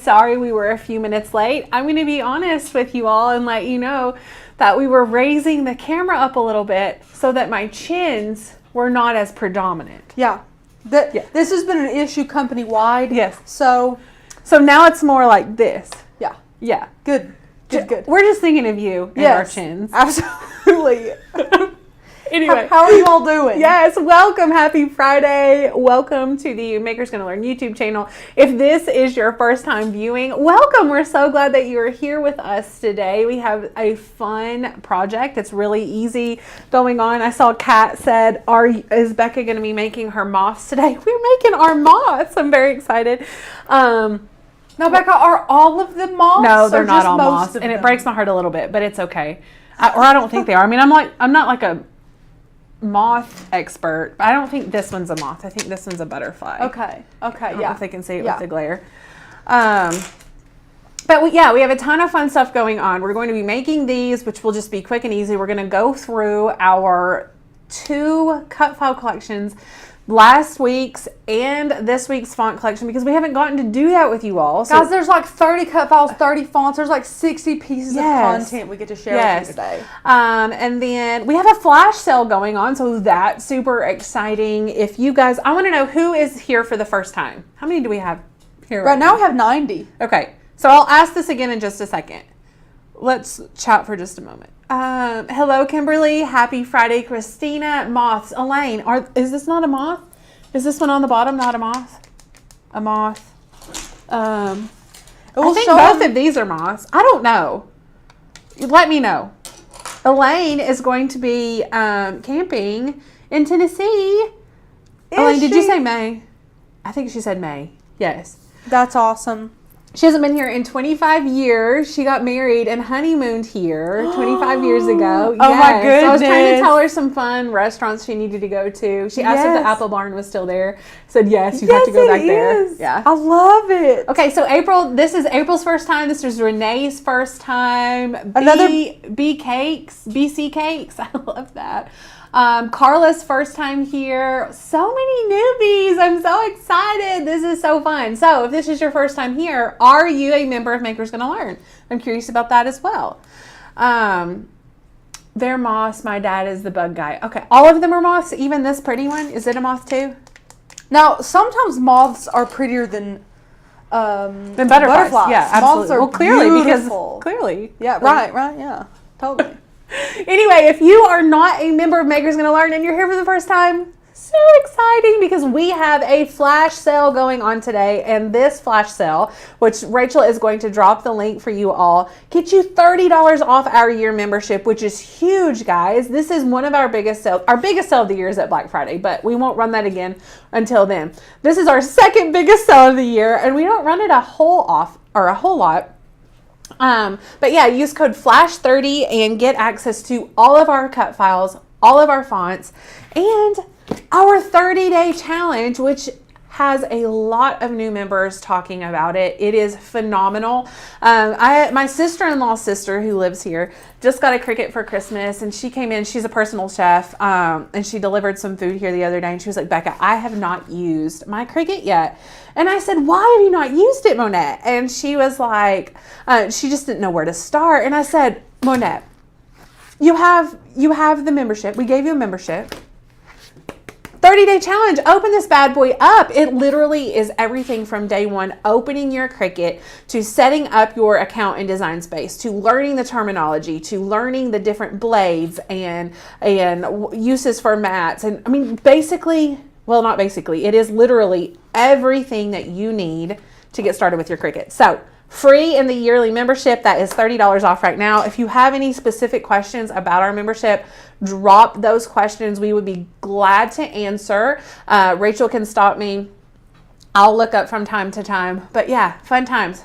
sorry we were a few minutes late. I'm going to be honest with you all and let you know that we were raising the camera up a little bit so that my chins were not as predominant. Yeah. This has been an issue company-wide. Yes. So now it's more like this. Yeah. Yeah. Good. We're just thinking of you and our chins. Absolutely. Anyway. How are you all doing? Yes, welcome. Happy Friday. Welcome to the Maker's Gonna Learn YouTube channel. If this is your first time viewing, welcome. We're so glad that you are here with us today. We have a fun project. It's really easy going on. I saw Kat said, is Becca going to be making her moths today? We're making our moths. I'm very excited. Now, Becca, are all of them moths? No, they're not all moths. And it breaks my heart a little bit, but it's okay. I don't think they are. I mean, I'm not like a moth expert. I don't think this one's a moth. I think this one's a butterfly. Okay. I don't know if they can see it with the glare. But we have a ton of fun stuff going on. We're going to be making these, which will just be quick and easy. We're going to go through our 2 cut file collections, last week's and this week's font collection, because we haven't gotten to do that with you all. So, guys, there's like 30 cut files, 30 fonts. There's like 60 pieces of content we get to share with you today. And then we have a flash sale going on, so that's super exciting. If you guys, I want to know who is here for the first time. How many do we have here? Right now we have 90. Okay, so I'll ask this again in just a second. Let's chat for just a moment. Hello, Kimberly. Happy Friday, Christina. Moths. Elaine, is this not a moth? Is this one on the bottom not a moth? A moth. I think both of these are moths. I don't know. Let me know. Elaine is going to be camping in Tennessee. Elaine, did you say May? I think she said May. Yes. That's awesome. She hasn't been here in 25 years. She got married and honeymooned here 25 years ago. Oh, my goodness. So I was trying to tell her some fun restaurants she needed to go to. She asked if the Apple Barn was still there. Said, yes, you have to go back there. Yeah. I love it. Okay, so this is April's first time. This is Renee's first time. BC Cakes. I love that. Carla's first time here. So many newbies. I'm so excited. This is so fun. So if this is your first time here, are you a member of Maker's Gonna Learn? I'm curious about that as well. They're moths. My dad is the bug guy. Okay, all of them are moths. Even this pretty one. Is it a moth too? Now, sometimes moths are prettier than butterflies. Yeah, absolutely. Moths are beautiful. Clearly. Yeah, right, yeah. Totally. Anyway, if you are not a member of Maker's Gonna Learn and you're here for the first time, so exciting, because we have a flash sale going on today, and this flash sale, which Rachel is going to drop the link for you all, gets you $30 off our year membership, which is huge, guys. This is one of our biggest sales. Our biggest sale of the year is at Black Friday, but we won't run that again until then. This is our second biggest sale of the year, and we don't run it a whole lot. But yeah, use code FLASH30 and get access to all of our cut files, all of our fonts, and our 30-day challenge, which has a lot of new members talking about it. It is phenomenal. My sister-in-law's sister, who lives here, just got a Cricut for Christmas, and she came in. She's a personal chef, and she delivered some food here the other day, and she was like, Becca, I have not used my Cricut yet. And I said, why have you not used it, Monette? And she was like, she just didn't know where to start. And I said, Monette, you have the membership. We gave you a membership. 30-day challenge. Open this bad boy up. It literally is everything from day one, opening your Cricut, to setting up your account in Design Space, to learning the terminology, to learning the different blades and uses for mats. And I mean, not basically, it is literally everything that you need to get started with your Cricut. So free in the yearly membership. That is $30 off right now. If you have any specific questions about our membership, drop those questions. We would be glad to answer. Rachel can stop me. I'll look up from time to time. But yeah, fun times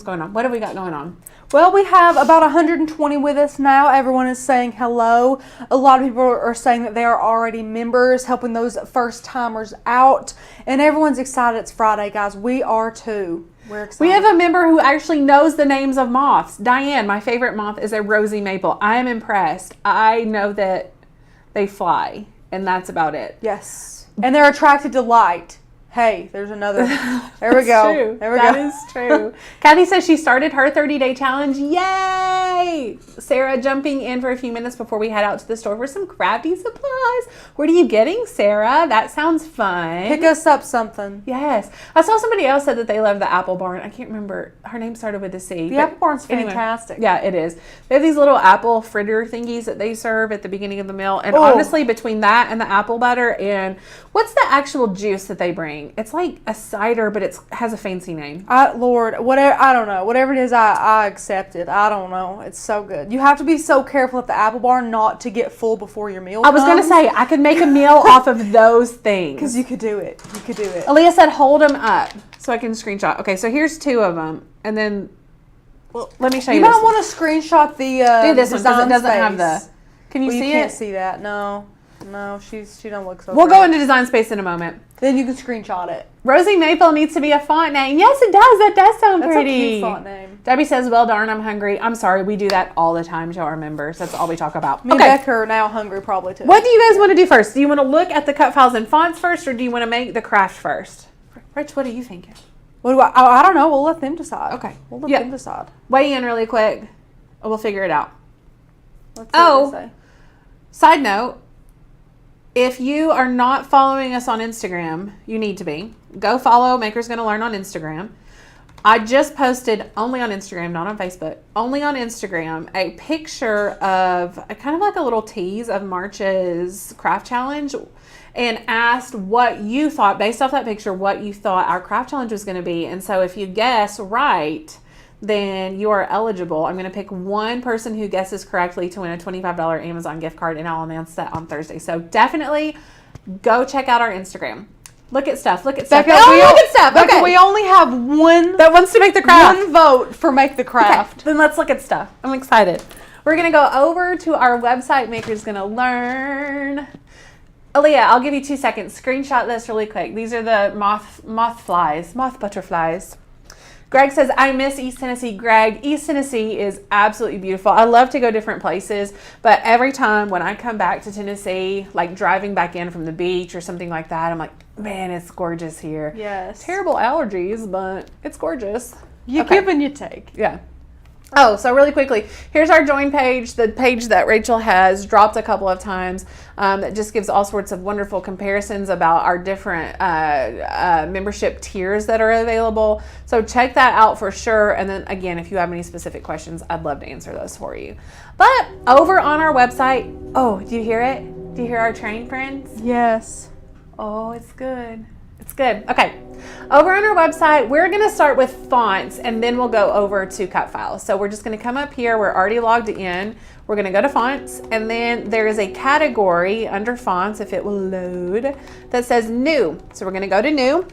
going on. What have we got going on? Well, we have about 120 with us now. Everyone is saying hello. A lot of people are saying that they are already members, helping those first timers out. And everyone's excited. It's Friday, guys. We are too. We're excited. We have a member who actually knows the names of moths. Diane, my favorite moth is a rosy maple. I am impressed. I know that they fly, and that's about it. Yes. And they're attracted to light. Hey, there's another. There we go. True. There we That go. is true. Kathy says she started her 30-day challenge. Yay! Sarah jumping in for a few minutes before we head out to the store for some crafty supplies. What are you getting, Sarah? That sounds fun. Pick us up something. Yes. I saw somebody else said that they love the apple barn. I can't remember. Her name started with a C. The but apple barn's anyway. fantastic. Yeah, it is. They have these little apple fritter thingies that they serve at the beginning of the meal. And Oh. honestly, between that and the apple butter and what's the actual juice that they bring? It's like a cider, but it has a fancy name. Lord, whatever, I don't know. Whatever it is, I accept it. I don't know. It's so good. You have to be so careful at the apple barn not to get full before your meal I was going to say, I could make a meal off of those things. because you could do it. You could do it. Aaliyah said, hold them up so I can screenshot. Okay, so here's 2 of them. And then, well, let me show you, You this might one. want to screenshot the Do this one because design it doesn't have space. the... Can you Well, see you can't it? see that. No, she don't look so We'll great. go into design space in a moment. Then you can screenshot it. Rosie Maple needs to be a font name. Yes, it does. That does sound That's pretty. a cute font name. Debbie says, well, darn, I'm hungry. I'm sorry. We do that all the time to our members. That's all we talk about. Me and Becca are now hungry probably too. What do you guys want to do first? Do you want to look at the cut files and fonts first, or do you want to make the craft first? Rich, what are you thinking? What do I don't know. We'll let them decide. Okay. We'll let Yeah. them decide. Weigh in really quick. We'll figure it out. Let's see what they say. Side note, if you are not following us on Instagram, you need to be. Go follow Maker's Gonna Learn on Instagram. I just posted only on Instagram, not on Facebook, only on Instagram, a picture of kind of like a little tease of March's craft challenge and asked what you thought, based off that picture, what you thought our craft challenge was going to be. And so if you guess right, then you are eligible. I'm going to pick one person who guesses correctly to win a $25 Amazon gift card, and I'll announce that on Thursday. So definitely go check out our Instagram. Look at stuff. Look at stuff. Becca, Look at stuff. Becca, Okay. we only have one That wants to make the craft. one vote for Make the Craft. Okay, then let's look at stuff. I'm excited. We're going to go over to our website, Maker's Gonna Learn. Aaliyah, I'll give you 2 seconds. Screenshot this really quick. These are the moth butterflies. Greg says, I miss East Tennessee. Greg, East Tennessee is absolutely beautiful. I love to go different places, but every time when I come back to Tennessee, like driving back in from the beach or something like that, I'm like, man, it's gorgeous here. Yes. Terrible allergies, but it's gorgeous. You Okay. give and you take. Yeah. Oh, so really quickly, here's our join page, the page that Rachel has dropped a couple of times that just gives all sorts of wonderful comparisons about our different membership tiers that are available. So check that out for sure. And then again, if you have any specific questions, I'd love to answer those for you. But over on our website, oh, do you hear it? Do you hear our train friends? Yes. Oh, it's good. It's good. Okay. Over on our website, we're going to start with fonts and then we'll go over to cut files. So we're just going to come up here. We're already logged in. We're going to go to fonts, and then there is a category under fonts, if it will load, that says new. So we're going to go to new,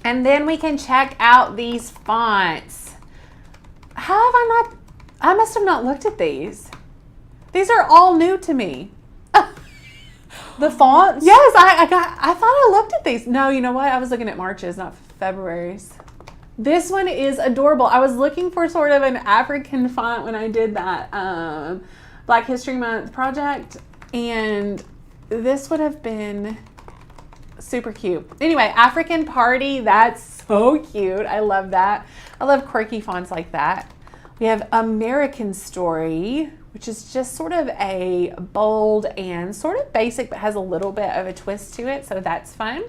and then we can check out these fonts. How have I must have not looked at these. These are all new to me. The fonts? Yes, I thought I looked at these. No, you know what? I was looking at March's, not February's. This one is adorable. I was looking for sort of an African font when I did that Black History Month project, and this would have been super cute. Anyway, African Party, that's so cute. I love that. I love quirky fonts like that. We have American Story, which is just sort of a bold and sort of basic, but has a little bit of a twist to it, so that's fun.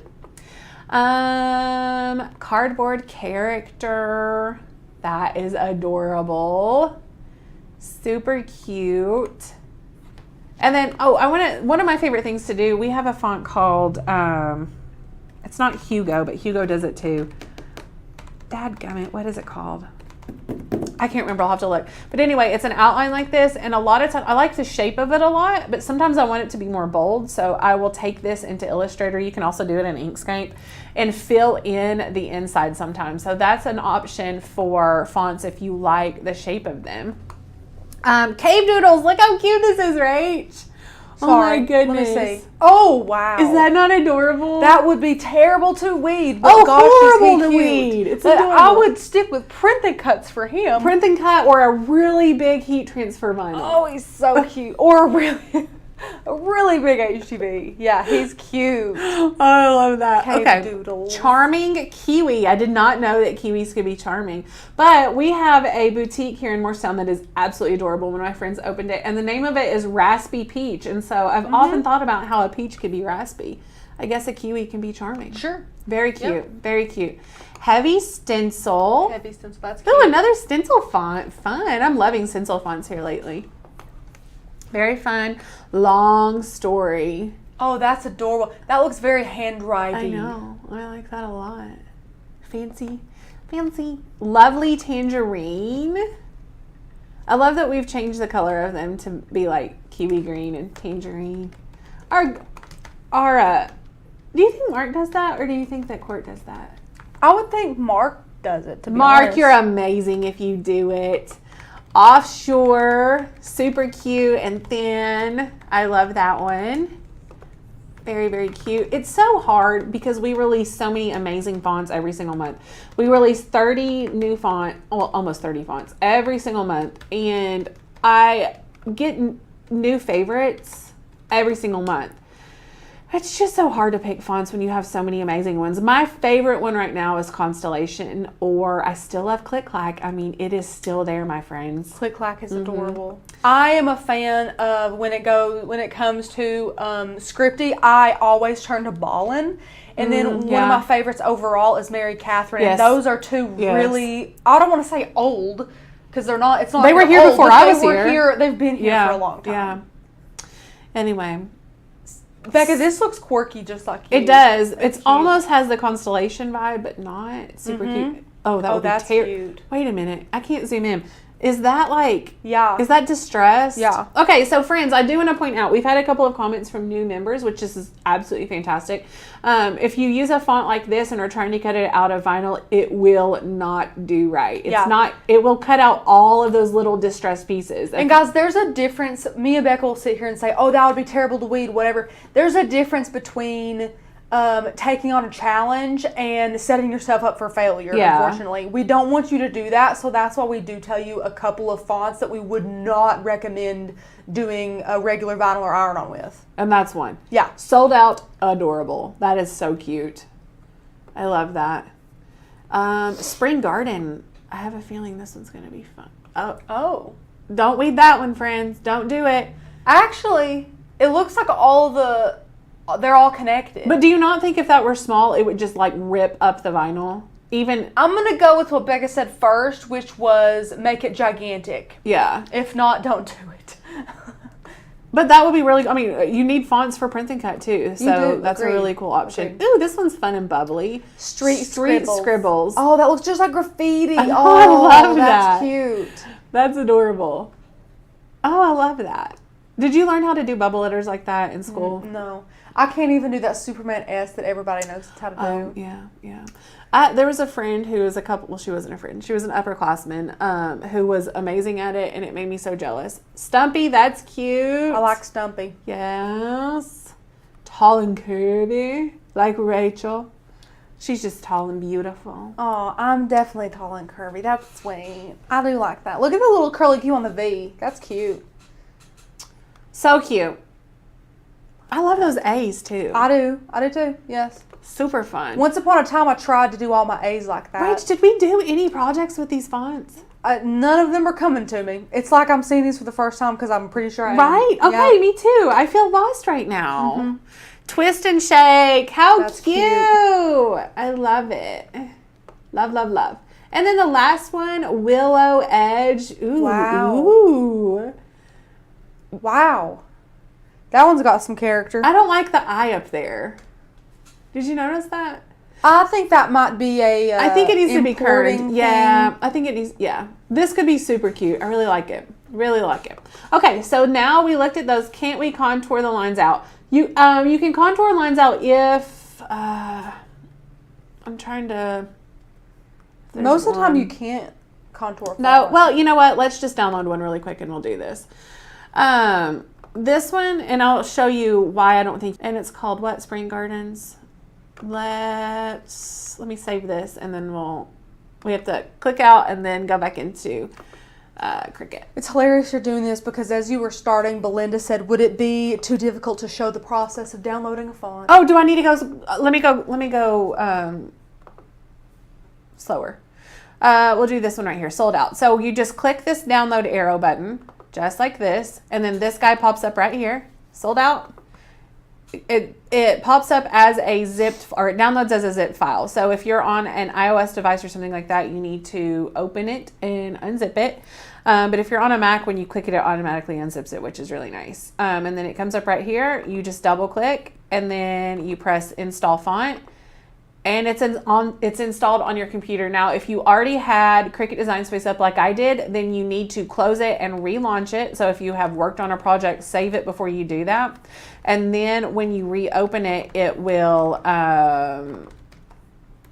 Cardboard Character, that is adorable. Super cute. And then, one of my favorite things to do, we have a font called, it's not Hugo, but Hugo does it too. Dadgummit, what is it called? I can't remember, I'll have to look. But anyway, it's an outline like this, and a lot of times, I like the shape of it a lot, but sometimes I want it to be more bold, so I will take this into Illustrator. You can also do it in Inkscape and fill in the inside sometimes. So that's an option for fonts if you like the shape of them. Cave Doodles, look how cute this is, Rach. Oh my goodness. Let me see. Oh, wow. Is that not adorable? That would be terrible to weed. But Oh, gosh, horrible is to he cute. weed. It's But adorable. I would stick with print and cuts for him. Print and cut or a really big heat transfer vinyl. Oh, he's so cute. Or really, A really big HTV. Yeah, he's cute. Oh, I love that. Cave Okay. doodles. Charming Kiwi. I did not know that Kiwis could be charming. But we have a boutique here in Morristown that is absolutely adorable. One of my friends opened it. And the name of it is Raspy Peach. And so I've often thought about how a peach could be raspy. I guess a kiwi can be charming. Sure. Very cute. Very cute. Heavy stencil. Heavy stencil. That's cute. Oh, another stencil font. Fun. I'm loving stencil fonts here lately. Very fun. Long story. Oh, that's adorable. That looks very handwriting. I know. I like that a lot. Fancy. Fancy. Lovely tangerine. I love that we've changed the color of them to be like kiwi green and tangerine. Do you think Mark does that, or do you think that Court does that? I would think Mark does it, to be Mark, honest. you're amazing if you do it. Offshore, super cute and thin. I love that one. Very, very cute. It's so hard because we release so many amazing fonts every single month. We release 30 new almost 30 fonts every single month. And I get new favorites every single month. It's just so hard to pick fonts when you have so many amazing ones. My favorite one right now is Constellation, or I still love Click Clack. I mean, it is still there, my friends. Click Clack is adorable. I am a fan of when it comes to scripty, I always turn to Ballin. And then one of my favorites overall is Mary Catherine. Yes. And those are two really, I don't want to say old, because they're not, it's not They like were they're here old, before but I was here. They've been here for a long time. Yeah. Anyway. Becca, this looks quirky just like you. It does. It almost has the Constellation vibe, but not super cute. Oh, that's cute. Wait a minute. I can't zoom in. Is that like... Yeah. Is that distressed? Yeah. Okay, so friends, I do want to point out, we've had a couple of comments from new members, which is absolutely fantastic. If you use a font like this and are trying to cut it out of vinyl, it will not do right. It's not... It will cut out all of those little distressed pieces. And guys, there's a difference. Me and Becca will sit here and say, oh, that would be terrible to weed, whatever. There's a difference between... taking on a challenge and setting yourself up for failure, unfortunately. We don't want you to do that, so that's why we do tell you a couple of fonts that we would not recommend doing a regular vinyl or iron-on with. And that's one. Yeah. Sold Out, adorable. That is so cute. I love that. Spring Garden. I have a feeling this one's going to be fun. Oh. Don't weed that one, friends. Don't do it. Actually, it looks like they're all connected. But do you not think if that were small, it would just like rip up the vinyl? I'm going to go with what Becca said first, which was make it gigantic. Yeah. If not, don't do it. But that would be really, I mean, you need fonts for print and cut too. So that's Agreed. a really cool option. Agreed. Ooh, this one's fun and bubbly. Street scribbles. Oh, that looks just like graffiti. I love that's that. cute. That's adorable. Oh, I love that. Did you learn how to do bubble letters like that in school? No. I can't even do that Superman S that everybody knows how to do. Oh, yeah. There was a friend who was she wasn't a friend. She was an upperclassman who was amazing at it, and it made me so jealous. Stumpy, that's cute. I like Stumpy. Yes. Tall and curvy, like Rachel. She's just tall and beautiful. Oh, I'm definitely tall and curvy. That's sweet. I do like that. Look at the little curly Q on the V. That's cute. So cute. I love those A's too. I do too, yes. Super fun. Once upon a time, I tried to do all my A's like that. Rach, did we do any projects with these fonts? None of them are coming to me. It's like I'm seeing these for the first time because I'm pretty sure I am. Right? Okay, me too. I feel lost right now. Twist and shake. How cute. I love it. Love, love, love. And then the last one, Willow Edge. Ooh. Wow. Ooh. Wow. That one's got some character. I don't like the eye up there. Did you notice that? I think that might be a I think it needs to be curved. thing. Yeah, I think it needs, This could be super cute. I really like it. Really like it. Okay, so now we looked at those. Can't we contour the lines out? You can contour lines out if, I'm trying to. Most of the time you can't contour. No, well, you know what? Let's just download one really quick and we'll do this. This one, and I'll show you why I don't think, and it's called what? Spring Gardens. Let me save this, and then we have to click out and then go back into Cricut. It's hilarious you're doing this because as you were starting, Belinda said, would it be too difficult to show the process of downloading a font? Oh, do I need to go? Let me go slower. We'll do this one right here, sold out. So you just click this download arrow button, just like this, and then this guy pops up right here, sold out. It pops up as a zipped, or it downloads as a zip file. So if you're on an iOS device or something like that, you need to open it and unzip it. But if you're on a Mac, when you click it, it automatically unzips it, which is really nice. And then it comes up right here. You just double click and then you press install font. And it's installed on your computer. Now, if you already had Cricut Design Space up like I did, then you need to close it and relaunch it. So if you have worked on a project, save it before you do that. And then when you reopen it, it will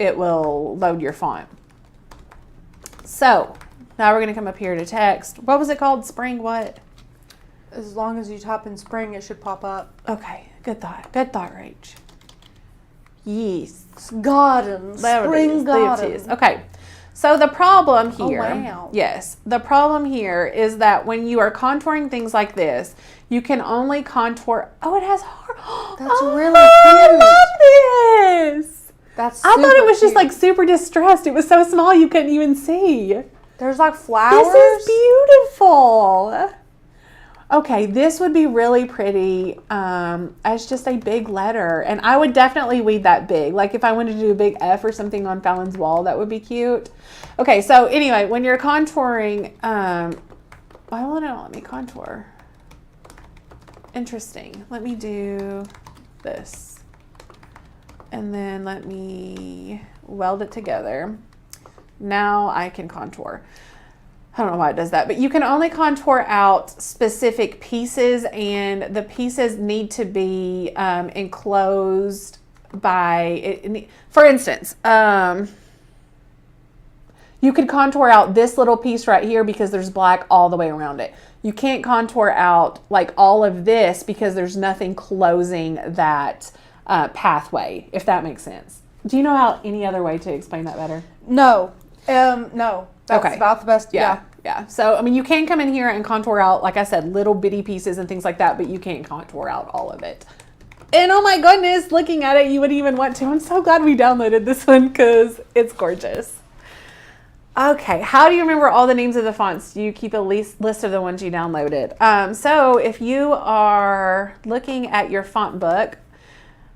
load your font. So now we're gonna come up here to text. What was it called? Spring what? As long as you type in spring, it should pop up. Okay, good thought, Rach. Yes. Garden. Spring garden. Okay. So the problem here, oh, wow. Yes, the problem here is that when you are contouring things like this, you can only contour. Oh, it has heart. That's really cute. I love this. That's. I thought it was just like super distressed. It was so small you couldn't even see. There's like flowers. This is beautiful. Okay, this would be really pretty as just a big letter. And I would definitely weed that big. Like if I wanted to do a big F or something on Fallon's wall, that would be cute. Okay, so anyway, when you're contouring, why won't it let me contour? Interesting. Let me do this. And then let me weld it together. Now I can contour. I don't know why it does that, but you can only contour out specific pieces, and the pieces need to be enclosed by, for instance, you could contour out this little piece right here because there's black all the way around it. You can't contour out like all of this because there's nothing closing that pathway, if that makes sense. Do you know how any other way to explain that better? No. No. That's okay. About the best. Yeah. So, I mean, you can come in here and contour out, like I said, little bitty pieces and things like that, but you can't contour out all of it. And oh my goodness, looking at it, you wouldn't even want to. I'm so glad we downloaded this one because it's gorgeous. Okay, how do you remember all the names of the fonts? Do you keep a list of the ones you downloaded? So if you are looking at your font book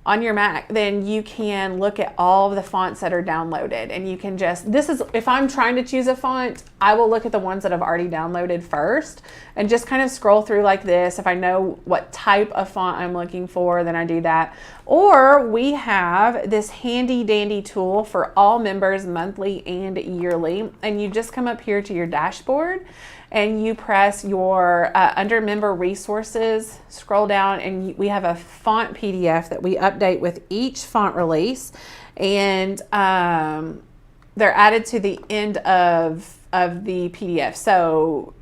on your Mac, then you can look at all of the fonts that are downloaded, and you can just, if I'm trying to choose a font, I will look at the ones that I've already downloaded first and just kind of scroll through like this. If I know what type of font I'm looking for, then I do that. Or we have this handy dandy tool for all members, monthly and yearly, and you just come up here to your dashboard and you press your under member resources, scroll down, and we have a font PDF that we update with each font release, and they're added to the end of the PDF. So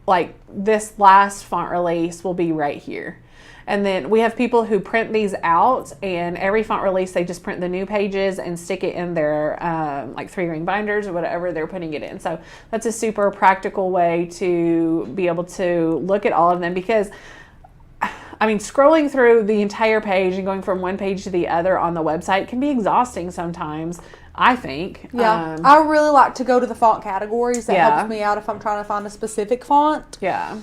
like this last font release will be right here. And then we have people who print these out, and every font release, they just print the new pages and stick it in their like 3-ring binders or whatever they're putting it in. So that's a super practical way to be able to look at all of them, because I mean, scrolling through the entire page and going from one page to the other on the website can be exhausting sometimes, I think. Yeah, I really like to go to the font categories. That helps me out if I'm trying to find a specific font. Yeah.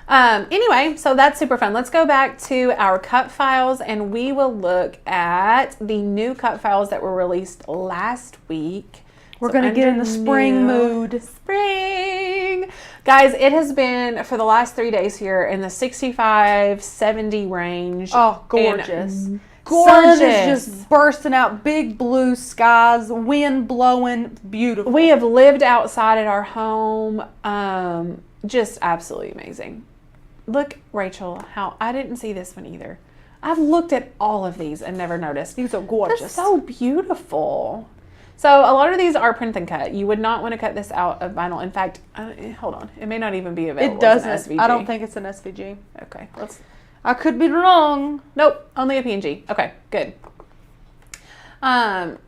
Anyway, so that's super fun. Let's go back to our cut files, and we will look at the new cut files that were released last week. We're going to get in the spring mood. Spring! Guys, it has been, for the last 3 days here, in the 65, 70 range. Oh, gorgeous. Gorgeous. Sun is just bursting out, big blue skies, wind blowing, beautiful. We have lived outside at our home. Just absolutely amazing. Look, Rachel, how I didn't see this one either. I've looked at all of these and never noticed. These are gorgeous. They're so beautiful. So a lot of these are print and cut. You would not want to cut this out of vinyl. In fact, hold on. It may not even be available. It doesn't. As an SVG. I don't think it's an SVG. Okay. I could be wrong. Nope. Only a PNG. Okay. Good.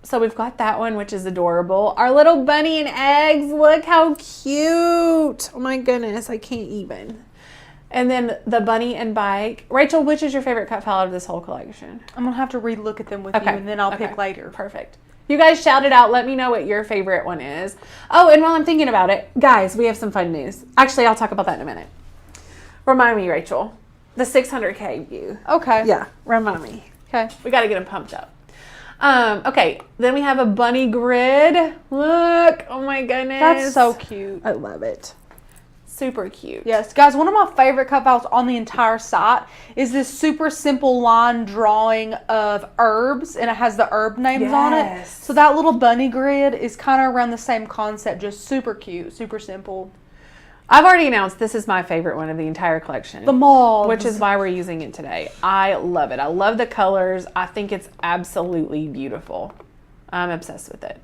So we've got that one, which is adorable. Our little bunny and eggs. Look how cute. Oh my goodness, I can't even. And then the bunny and bike. Rachel, which is your favorite cut file out of this whole collection? I'm going to have to re-look at them with you, and then I'll pick later. Perfect. You guys shout it out. Let me know what your favorite one is. Oh, and while I'm thinking about it, guys, we have some fun news. Actually, I'll talk about that in a minute. Remind me, Rachel. The 600K view. Okay. Yeah, remind me. Okay. We got to get them pumped up. Okay, then we have a bunny grid. Look, oh my goodness. That's so cute. I love it. Super cute. Yes, guys, one of my favorite cut files on the entire site is this super simple line drawing of herbs, and it has the herb names on it. So that little bunny grid is kind of around the same concept, just super cute, super simple. I've already announced this is my favorite one of the entire collection. The moths. Which is why we're using it today. I love it. I love the colors. I think it's absolutely beautiful. I'm obsessed with it.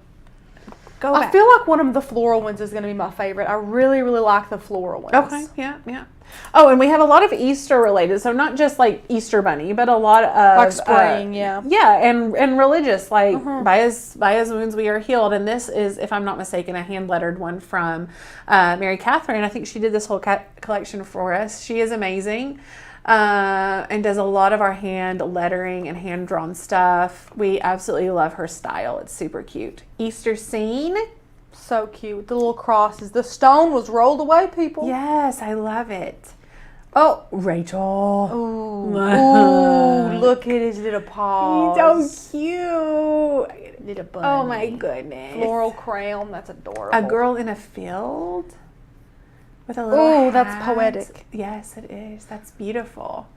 Go back. I feel like one of the floral ones is going to be my favorite. I really, really like the floral ones. Okay, yeah. Oh, and we have a lot of Easter related. So not just like Easter bunny, but a lot of like spring, yeah. Yeah, and religious, like by his wounds we are healed. And this is, if I'm not mistaken, a hand lettered one from Mary Catherine. I think she did this whole collection for us. She is amazing. And does a lot of our hand lettering and hand drawn stuff. We absolutely love her style. It's super cute. Easter scene. So cute. The little crosses. The stone was rolled away, people. Yes, I love it. Oh, Rachel. Ooh, look at his little paws. He's so cute. Little bunny. Oh my goodness. Floral crown. That's adorable. A girl in a field with a little Oh, hat. that's poetic. Yes, it is. That's beautiful.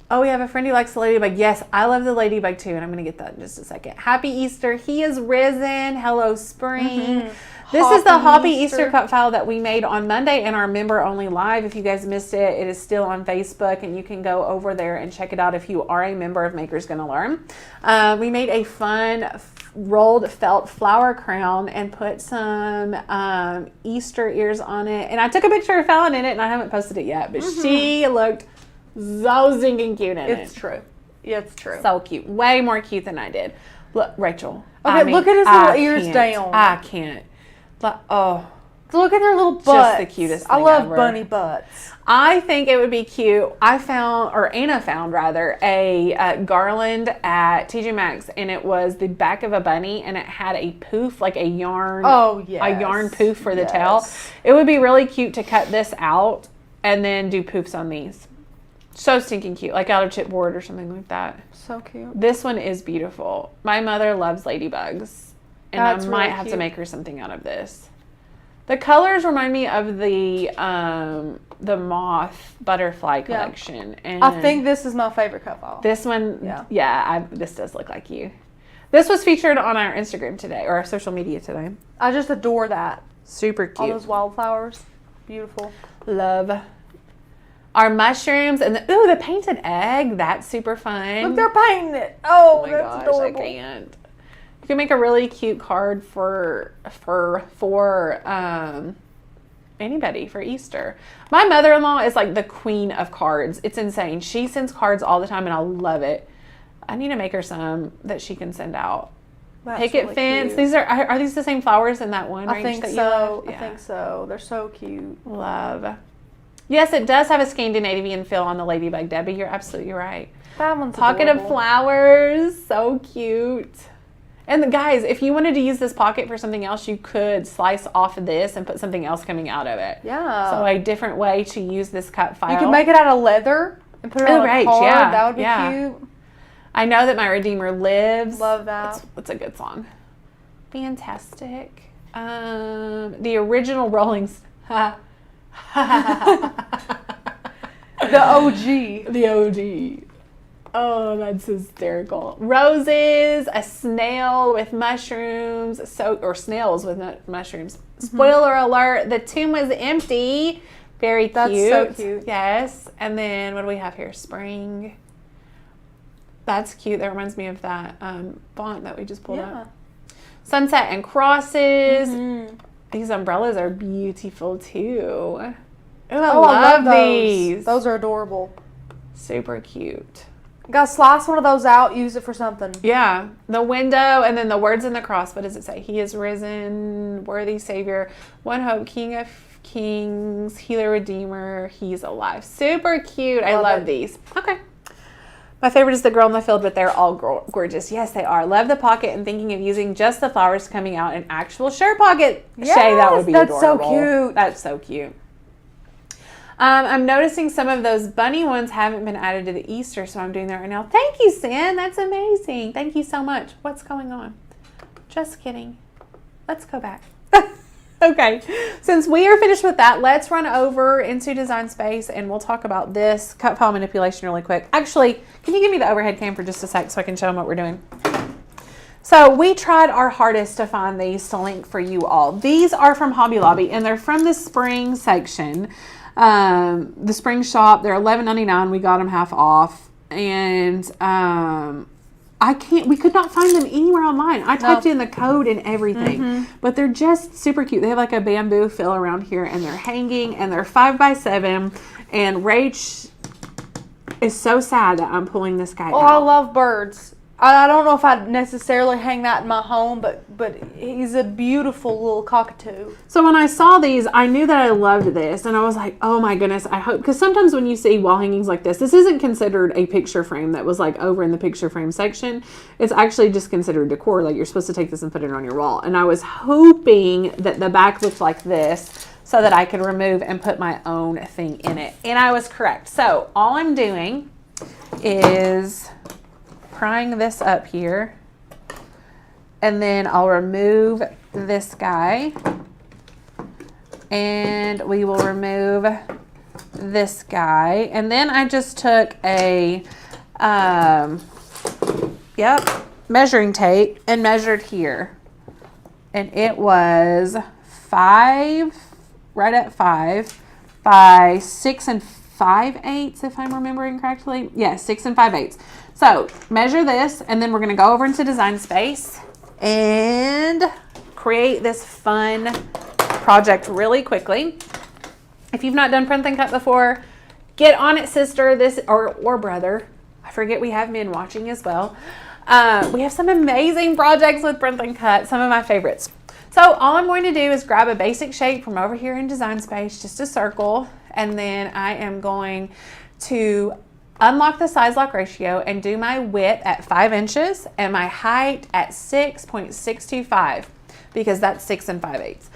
Oh, we have a friend who likes the ladybug. Yes, I love the ladybug too, and I'm going to get that in just a second. Happy Easter. He is risen. Hello, spring. This is the Hoppy Easter cut file that we made on Monday in our member only live. If you guys missed it, it is still on Facebook, and you can go over there and check it out if you are a member of Makers Gonna Learn. We made a fun rolled felt flower crown and put some Easter ears on it. And I took a picture of Fallon in it, and I haven't posted it yet, but she looked so stinking cute in it. It's true. Yeah, it's true. So cute. Way more cute than I did. Look, Rachel. Okay, look at his little ears down. I can't. Oh. Look at their little butts. Just the cutest thing I love ever. bunny butts. I think it would be cute. Anna found rather, a garland at TJ Maxx, and it was the back of a bunny, and it had a poof, like a yarn. Oh, yes. A yarn poof for the tail. It would be really cute to cut this out and then do poofs on these. So stinking cute, like out of chipboard or something like that. So cute. This one is beautiful. My mother loves ladybugs, and I might have to make her something out of this. The colors remind me of the moth butterfly collection. And I think this is my favorite cut file. This one, this does look like you. This was featured on our Instagram today, or our social media today. I just adore that. Super cute. All those wildflowers. Beautiful. Love. Our mushrooms and the painted egg. That's super fun. Look, they're painting it. Oh my that's gosh, adorable. I can't. You can make a really cute card for anybody for Easter. My mother-in-law is like the queen of cards. It's insane. She sends cards all the time, and I love it. I need to make her some that she can send out. That's Picket really fence. cute. Are these the same flowers in that one? I think that so. You love? I think so. They're so cute. Love. Yes, it does have a Scandinavian feel on the ladybug, Debbie. You're absolutely right. That one's Pocket adorable. of flowers. So cute. And guys, if you wanted to use this pocket for something else, you could slice off of this and put something else coming out of it. Yeah. So a different way to use this cut file. You can make it out of leather and put it on a card. Yeah. That would be cute. I Know That My Redeemer Lives. Love that. It's a good song. Fantastic. The original Rolling The OG. The OG. Oh, that's hysterical. Roses, a snail with mushrooms, or snails with mushrooms. Spoiler alert, the tomb was empty. Very cute. That's so cute. Yes. And then what do we have here? Spring. That's cute. That reminds me of that font that we just pulled up. Sunset and crosses. These umbrellas are beautiful too. Ooh, I love those. these. Those are adorable. Super cute. Gotta slice one of those out, use it for something. Yeah, the window, and then the words in the cross. What does it say? He is risen, worthy Savior, one hope, King of Kings, Healer, Redeemer. He's alive. Super cute. I love these. Okay. My favorite is the girl in the field, but they're all gorgeous. Yes, they are. Love the pocket and thinking of using just the flowers coming out in actual shirt pocket. Yes, Shay, that would be adorable. That's so cute. That's so cute. I'm noticing some of those bunny ones haven't been added to the Easter, so I'm doing that right now. Thank you, Sin. That's amazing. Thank you so much. What's going on? Just kidding. Let's go back. Okay. Since we are finished with that, let's run over into Design Space, and we'll talk about this cut file manipulation really quick. Actually, can you give me the overhead cam for just a sec so I can show them what we're doing? So we tried our hardest to find these to link for you all. These are from Hobby Lobby, and they're from the spring section. The spring shop, they're $11.99. We got them half off, and we could not find them anywhere online. I typed in the code and everything, but they're just super cute. They have like a bamboo fill around here, and they're hanging, and they're 5x7. And Rach is so sad that I'm pulling this guy out. I love birds. I don't know if I'd necessarily hang that in my home, but he's a beautiful little cockatoo. So when I saw these, I knew that I loved this, and I was like, oh my goodness, I hope, because sometimes when you see wall hangings like this isn't considered a picture frame that was like over in the picture frame section. It's actually just considered decor. Like you're supposed to take this and put it on your wall. And I was hoping that the back looked like this so that I could remove and put my own thing in it. And I was correct. So all I'm doing is prying this up here, and then I'll remove this guy, and we will remove this guy, and then I just took a measuring tape and measured here, and it was 5 by 6 5/8, if I'm remembering correctly. Yeah, 6 5/8. So measure this, and then we're going to go over into Design Space and create this fun project really quickly. If you've not done print and cut before, get on it, sister, or brother. I forget we have men watching as well. We have some amazing projects with print and cut, some of my favorites. So all I'm going to do is grab a basic shape from over here in Design Space, just a circle, and then I am going to unlock the size lock ratio and do my width at 5 inches and my height at 6.625, because that's 6 5/8.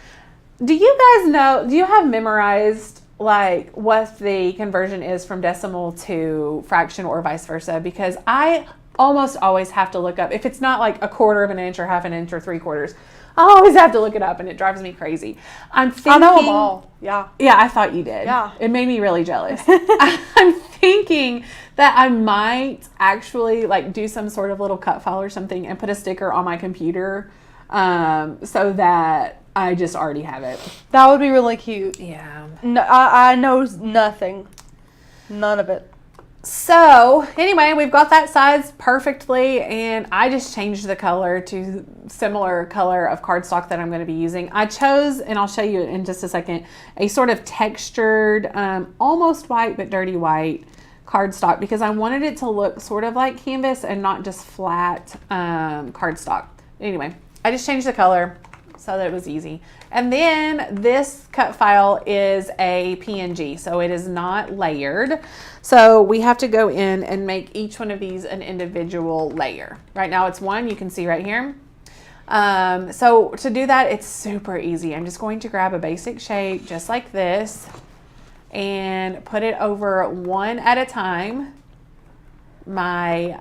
Do you guys know, do you have memorized like what the conversion is from decimal to fraction or vice versa? Because I almost always have to look up, if it's not like 1/4 of an inch or 1/2 an inch or 3/4, I always have to look it up, and it drives me crazy. I know them all. Yeah. Yeah, I thought you did. Yeah. It made me really jealous. I'm thinking that I might actually like do some sort of little cut file or something and put a sticker on my computer so that I just already have it. That would be really cute. Yeah. No, I know nothing. None of it. So anyway, we've got that size perfectly, and I just changed the color to similar color of cardstock that I'm going to be using. I chose, and I'll show you in just a second, a sort of textured, almost white but dirty white cardstock, because I wanted it to look sort of like canvas and not just flat cardstock. Anyway, I just changed the color so that it was easy. And then this cut file is a PNG, so it is not layered. So we have to go in and make each one of these an individual layer. Right now it's one, you can see right here. So to do that, it's super easy. I'm just going to grab a basic shape just like this and put it over one at a time. My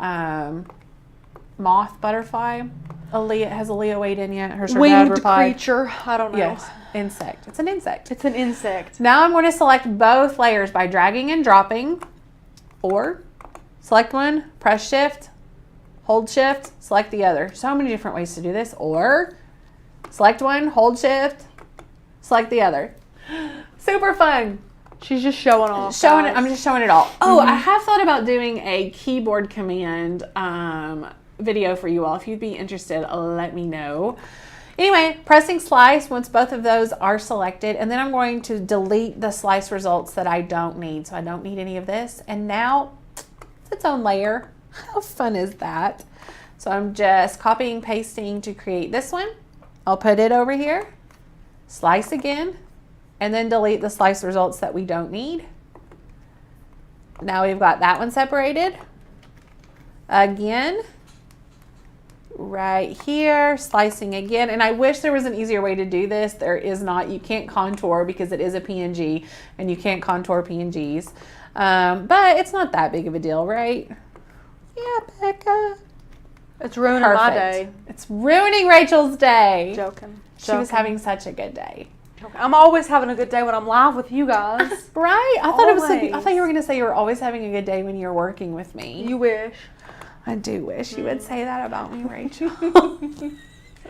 moth butterfly. Has Aaliyah weighed in yet? Her winged creature. I don't know. Yes, insect. It's an insect. It's an insect. Now I'm going to select both layers by dragging and dropping, or select one, press shift, hold shift, select the other. So many different ways to do this. Or select one, hold shift, select the other. Super fun. She's just showing off. I'm just showing it all. Oh, I have thought about doing a keyboard command video for you all. If you'd be interested, let me know. Anyway, pressing slice once both of those are selected, and then I'm going to delete the slice results that I don't need. So I don't need any of this. And now it's its own layer. How fun is that? So I'm just copying, pasting to create this one. I'll put it over here, slice again, and then delete the slice results that we don't need. Now we've got that one separated. Again, right here, slicing again. And I wish there was an easier way to do this. There is not. You can't contour because it is a PNG and you can't contour PNGs. But it's not that big of a deal, right? Yeah, Becca. It's ruining my day. It's ruining Rachel's day. Joking. She was having such a good day. I'm always having a good day when I'm live with you guys. Right? I thought you were going to say you were always having a good day when you're working with me. You wish. I do wish you would say that about me, Rachel. You're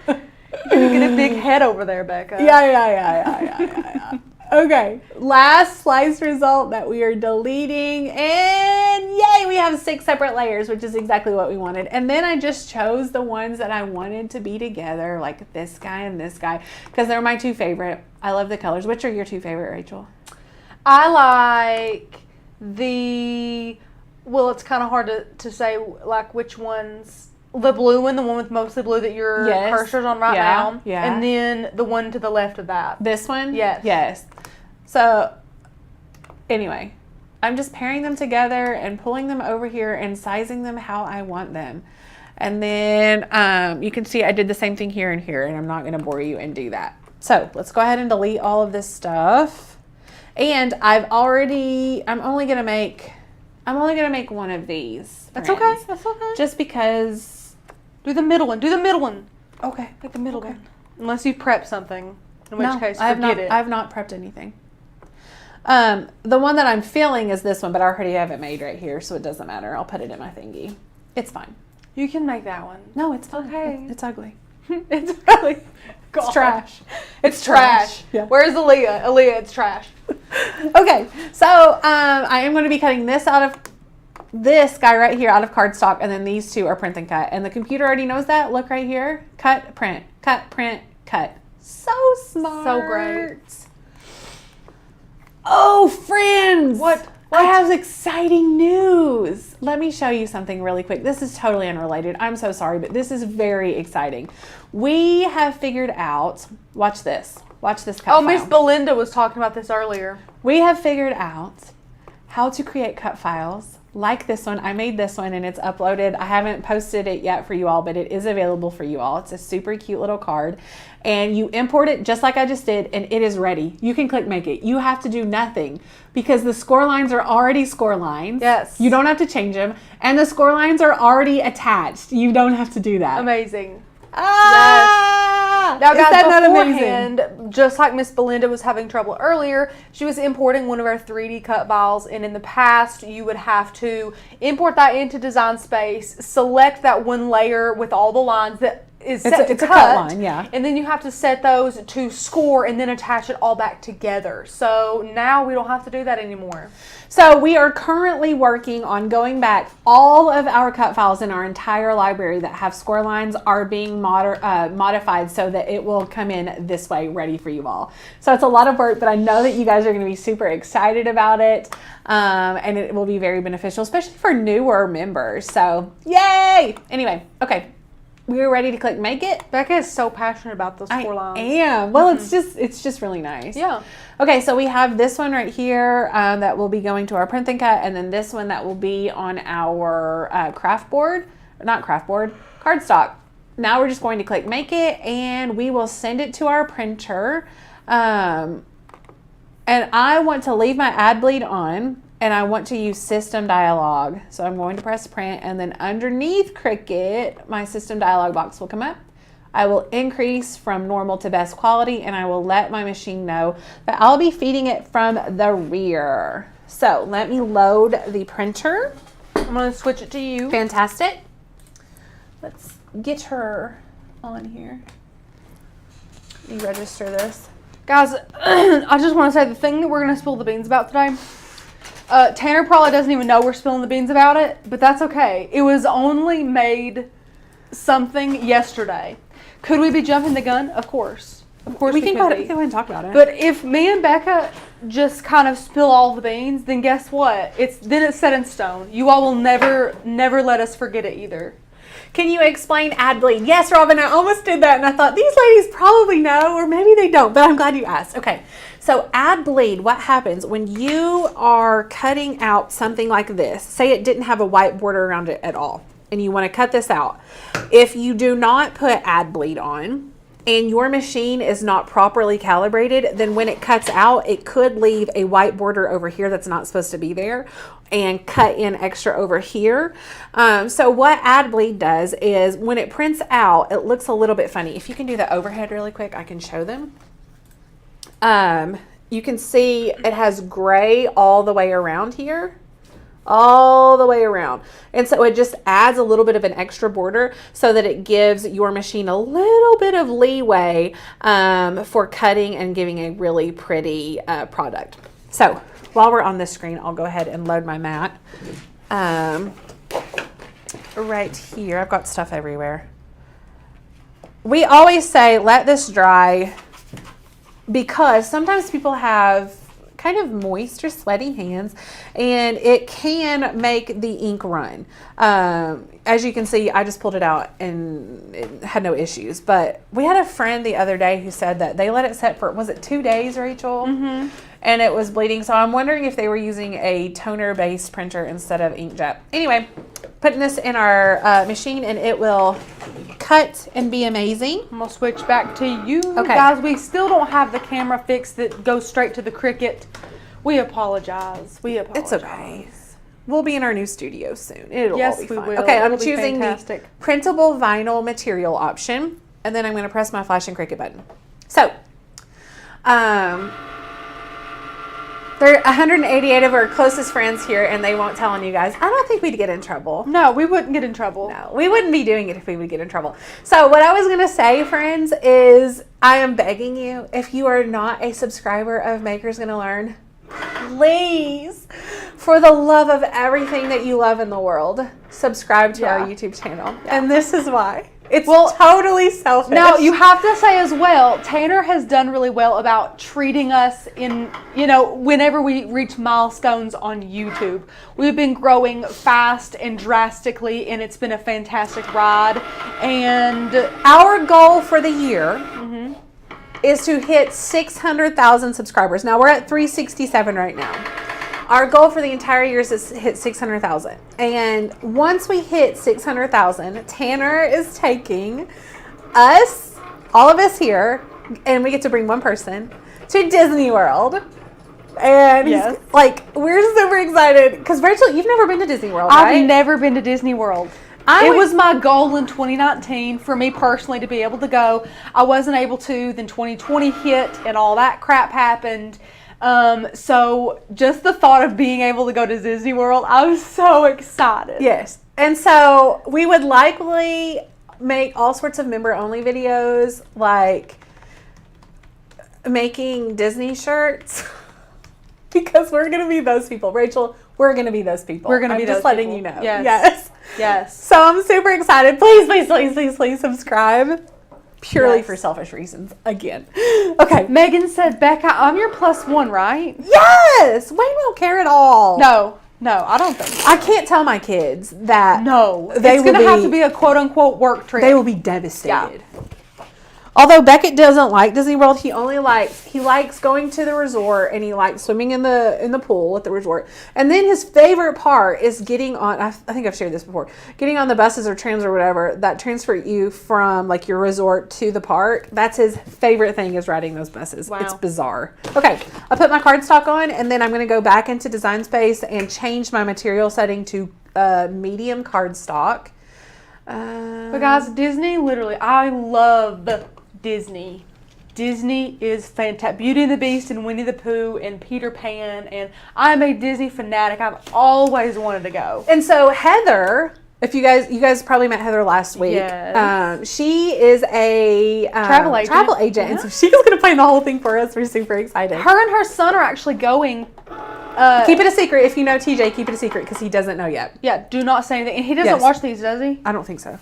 gonna get a big head over there, Becca. Yeah. Okay, last slice result that we are deleting, and yay, we have 6 separate layers, which is exactly what we wanted. And then I just chose the ones that I wanted to be together, like this guy and this guy, because they're my 2 favorite. I love the colors. Which are your 2 favorite, Rachel? I like the, well, it's kind of hard to say like which ones. The blue one, the one with mostly blue that your cursor's on right now. Yeah. And then the one to the left of that. This one? Yes. Yes. So, anyway, I'm just pairing them together and pulling them over here and sizing them how I want them. And then you can see I did the same thing here and here, and I'm not going to bore you and do that. So, let's go ahead and delete all of this stuff. And I'm only going to make one of these. That's okay. That's okay. Just because. Do the middle one. Okay. Like the middle one. Unless you prep something, in which case I forget it. I have not prepped anything. The one that I'm feeling is this one, but I already have it made right here, so it doesn't matter. I'll put it in my thingy. It's fine. You can make that one. No, it's fine. Okay. It's ugly. It's really. It's trash. It's trash. Yeah. Where's Aaliyah? Aaliyah, it's trash. Okay, so I am going to be cutting this out of this guy right here out of cardstock, and then these 2 are print and cut. And the computer already knows that. Look right here. Cut, print, cut, print, cut. So smart. So great. Oh, friends. What? I have exciting news. Let me show you something really quick. This is totally unrelated. I'm so sorry, but this is very exciting. We have figured out, watch this cut file. Miss Belinda was talking about this earlier. We have figured out how to create cut files like this one. I made this one and it's uploaded. I haven't posted it yet for you all, but it is available for you all. It's a super cute little card, and you import it just like I just did, and it is ready. You can click make it. You have to do nothing because the score lines are already score lines. Yes. You don't have to change them, and the score lines are already attached. You don't have to do that. Amazing. Ah! Now, guys, Is that not beforehand, amazing? just like Miss Belinda was having trouble earlier, she was importing one of our 3D cut files, and in the past, you would have to import that into Design Space, select that one layer with all the lines that is set to it's a cut, cut line, yeah. and then you have to set those to score and then attach it all back together. So now we don't have to do that anymore. So we are currently working on going back. All of our cut files in our entire library that have score lines are being modified so that it will come in this way, ready for you all. So it's a lot of work, but I know that you guys are going to be super excited about it, and it will be very beneficial, especially for newer members. So yay! Anyway, okay. We're ready to click make it. Becca is so passionate about those 4 lines. I am. Well, it's just really nice. Yeah. Okay, so we have this one right here that will be going to our print and cut, and then this one that will be on our cardstock. Now we're just going to click make it, and we will send it to our printer. And I want to leave my ad bleed on, and I want to use system dialog. So I'm going to press print, and then underneath Cricut, my system dialog box will come up. I will increase from normal to best quality, and I will let my machine know that I'll be feeding it from the rear. So let me load the printer. I'm going to switch it to you. Fantastic. Let's get her on here. You register this. Guys, I just want to say the thing that we're going to spill the beans about today, Tanner probably doesn't even know we're spilling the beans about it, but that's okay. It was only made something yesterday. Could we be jumping the gun? Of course. Of course we can could go be. ahead and talk about it. But if me and Becca just kind of spill all the beans, then guess what? It's set in stone. You all will never let us forget it either. Can you explain ad bleed? Yes, Robin, I almost did that, and I thought these ladies probably know, or maybe they don't, but I'm glad you asked. Okay, so ad bleed, what happens when you are cutting out something like this? Say it didn't have a white border around it at all, and you want to cut this out. If you do not put ad bleed on, and your machine is not properly calibrated, then when it cuts out, it could leave a white border over here that's not supposed to be there and cut in extra over here. So what ad bleed does is when it prints out, it looks a little bit funny. If you can do the overhead really quick, I can show them. You can see it has gray all the way around here. All the way around. And so it just adds a little bit of an extra border so that it gives your machine a little bit of leeway for cutting and giving a really pretty product. So while we're on this screen, I'll go ahead and load my mat. Right here, I've got stuff everywhere. We always say let this dry because sometimes people have kind of moist or sweaty hands, and it can make the ink run. As you can see, I just pulled it out and it had no issues. But we had a friend the other day who said that they let it set for, was it 2 days, Rachel? Mm-hmm. And it was bleeding. So I'm wondering if they were using a toner-based printer instead of inkjet. Anyway, putting this in our machine and it will cut and be amazing. I'm gonna switch back to you. Okay. Guys, we still don't have the camera fixed that goes straight to the Cricut. We apologize. It's okay. We'll be in our new studio soon. It'll all be fun. Will. Okay, I'm It'll choosing the printable vinyl material option, and then I'm going to press my Flash and Cricut button. So, there are 188 of our closest friends here, and they won't tell on you guys. I don't think we'd get in trouble. No, we wouldn't get in trouble. No, we wouldn't be doing it if we would get in trouble. So what I was going to say, friends, is I am begging you, if you are not a subscriber of Maker's Gonna Learn, please, for the love of everything that you love in the world, subscribe to our YouTube channel. Yeah. And this is why. It's totally selfish. Now, you have to say as well, Tanner has done really well about treating us in, whenever we reach milestones on YouTube. We've been growing fast and drastically, and it's been a fantastic ride. And our goal for the year is to hit 600,000 subscribers. Now, we're at 367 right now. Our goal for the entire year is to hit 600,000. And once we hit 600,000, Tanner is taking us, all of us here, and we get to bring one person to Disney World. And he's we're super excited. Because Rachel, you've never been to Disney World, right? I've never been to Disney World. It was my goal in 2019 for me personally to be able to go. I wasn't able to. Then 2020 hit and all that crap happened. So just the thought of being able to go to Disney World, I was so excited. Yes. And so we would likely make all sorts of member-only videos, like making Disney shirts, because we're going to be those people. Rachel, we're going to be those people. We're going to be those just letting people. you know. Yes. Yes. So I'm super excited. Please subscribe. Purely for selfish reasons, again. Okay. Megan said, Becca, I'm your +1, right? Yes! Wayne won't care at all. No, I don't think so. I can't tell my kids that. No. It's going to have to be a quote-unquote work trip. They will be devastated. Yeah. Although Beckett doesn't like Disney World, he likes going to the resort, and he likes swimming in the pool at the resort. And then his favorite part is getting on, I think I've shared this before, getting on the buses or trams or whatever that transfer you from like your resort to the park. That's his favorite thing, is riding those buses. Wow. It's bizarre. Okay, I put my cardstock on, and then I'm going to go back into Design Space and change my material setting to medium cardstock. But guys, Disney, literally, I love Disney. Disney is fantastic. Beauty and the Beast and Winnie the Pooh and Peter Pan, and I'm a Disney fanatic. I've always wanted to go. And so Heather, if you guys probably met Heather last week. Yes. She is a travel agent, yeah. And so she's going to plan the whole thing for us. We're super excited. Her and her son are actually going. Keep it a secret. If you know TJ, keep it a secret because he doesn't know yet. Yeah, do not say anything. And he doesn't watch these, does he? I don't think so.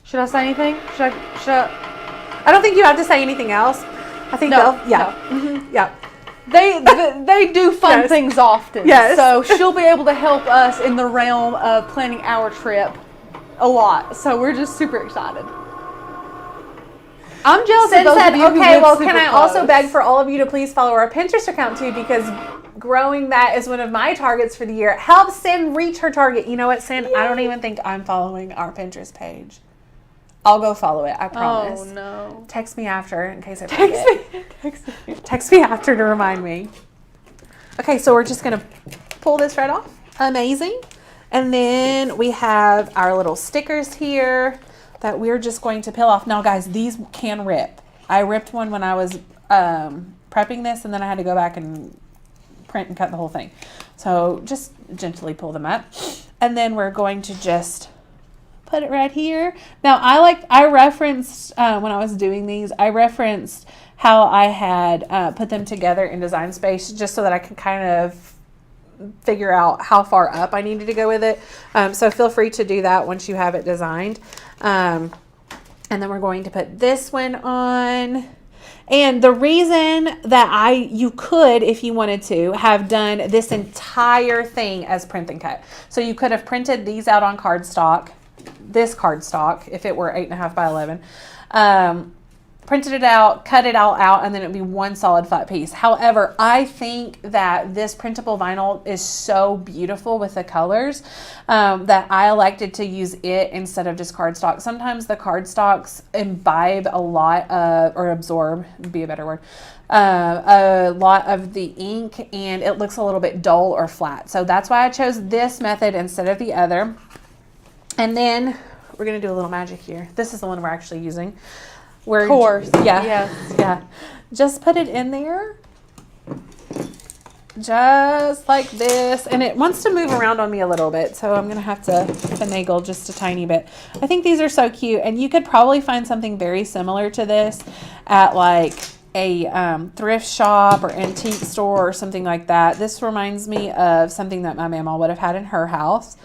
Should I say anything? Should I? I don't think you have to say anything else. I think no. yeah. Mm-hmm. Yeah. They do fun Yes. things often. Yes. So she'll be able to help us in the realm of planning our trip a lot. So we're just super excited. I'm jealous Sin of those said, of you who okay, live well, super can I also close. beg for all of you to please follow our Pinterest account too, because growing that is one of my targets for the year. Help Sin reach her target. You know what, Sin? I don't even think I'm following our Pinterest page. I'll go follow it, I promise. Oh, no. Text me after in case I forget. Text me after to remind me. Okay, so we're just going to pull this right off. Amazing. And then we have our little stickers here that we're just going to peel off. Now, guys, these can rip. I ripped one when I was prepping this, and then I had to go back and print and cut the whole thing. So just gently pull them up. And then we're going to just put it right here. Now, I referenced, when I was doing these, I referenced how I had put them together in Design Space just so that I could kind of figure out how far up I needed to go with it. So feel free to do that once you have it designed. And then we're going to put this one on. And the reason that you could, if you wanted to, have done this entire thing as print and cut. So you could have printed these out on cardstock, this cardstock, if it were 8.5 by 11. Printed it out, cut it all out, and then it would be one solid flat piece. However, I think that this printable vinyl is so beautiful with the colors that I elected to use it instead of just cardstock. Sometimes the cardstocks imbibe a lot of, or absorb, would be a better word, a lot of the ink, and it looks a little bit dull or flat. So that's why I chose this method instead of the other. And then we're going to do a little magic here. This is the one we're actually using. Of course. Yeah. Yes. Yeah. Just put it in there. Just like this. And it wants to move around on me a little bit, so I'm going to have to finagle just a tiny bit. I think these are so cute, and you could probably find something very similar to this at like a thrift shop or antique store or something like that. This reminds me of something that my mama would have had in her house,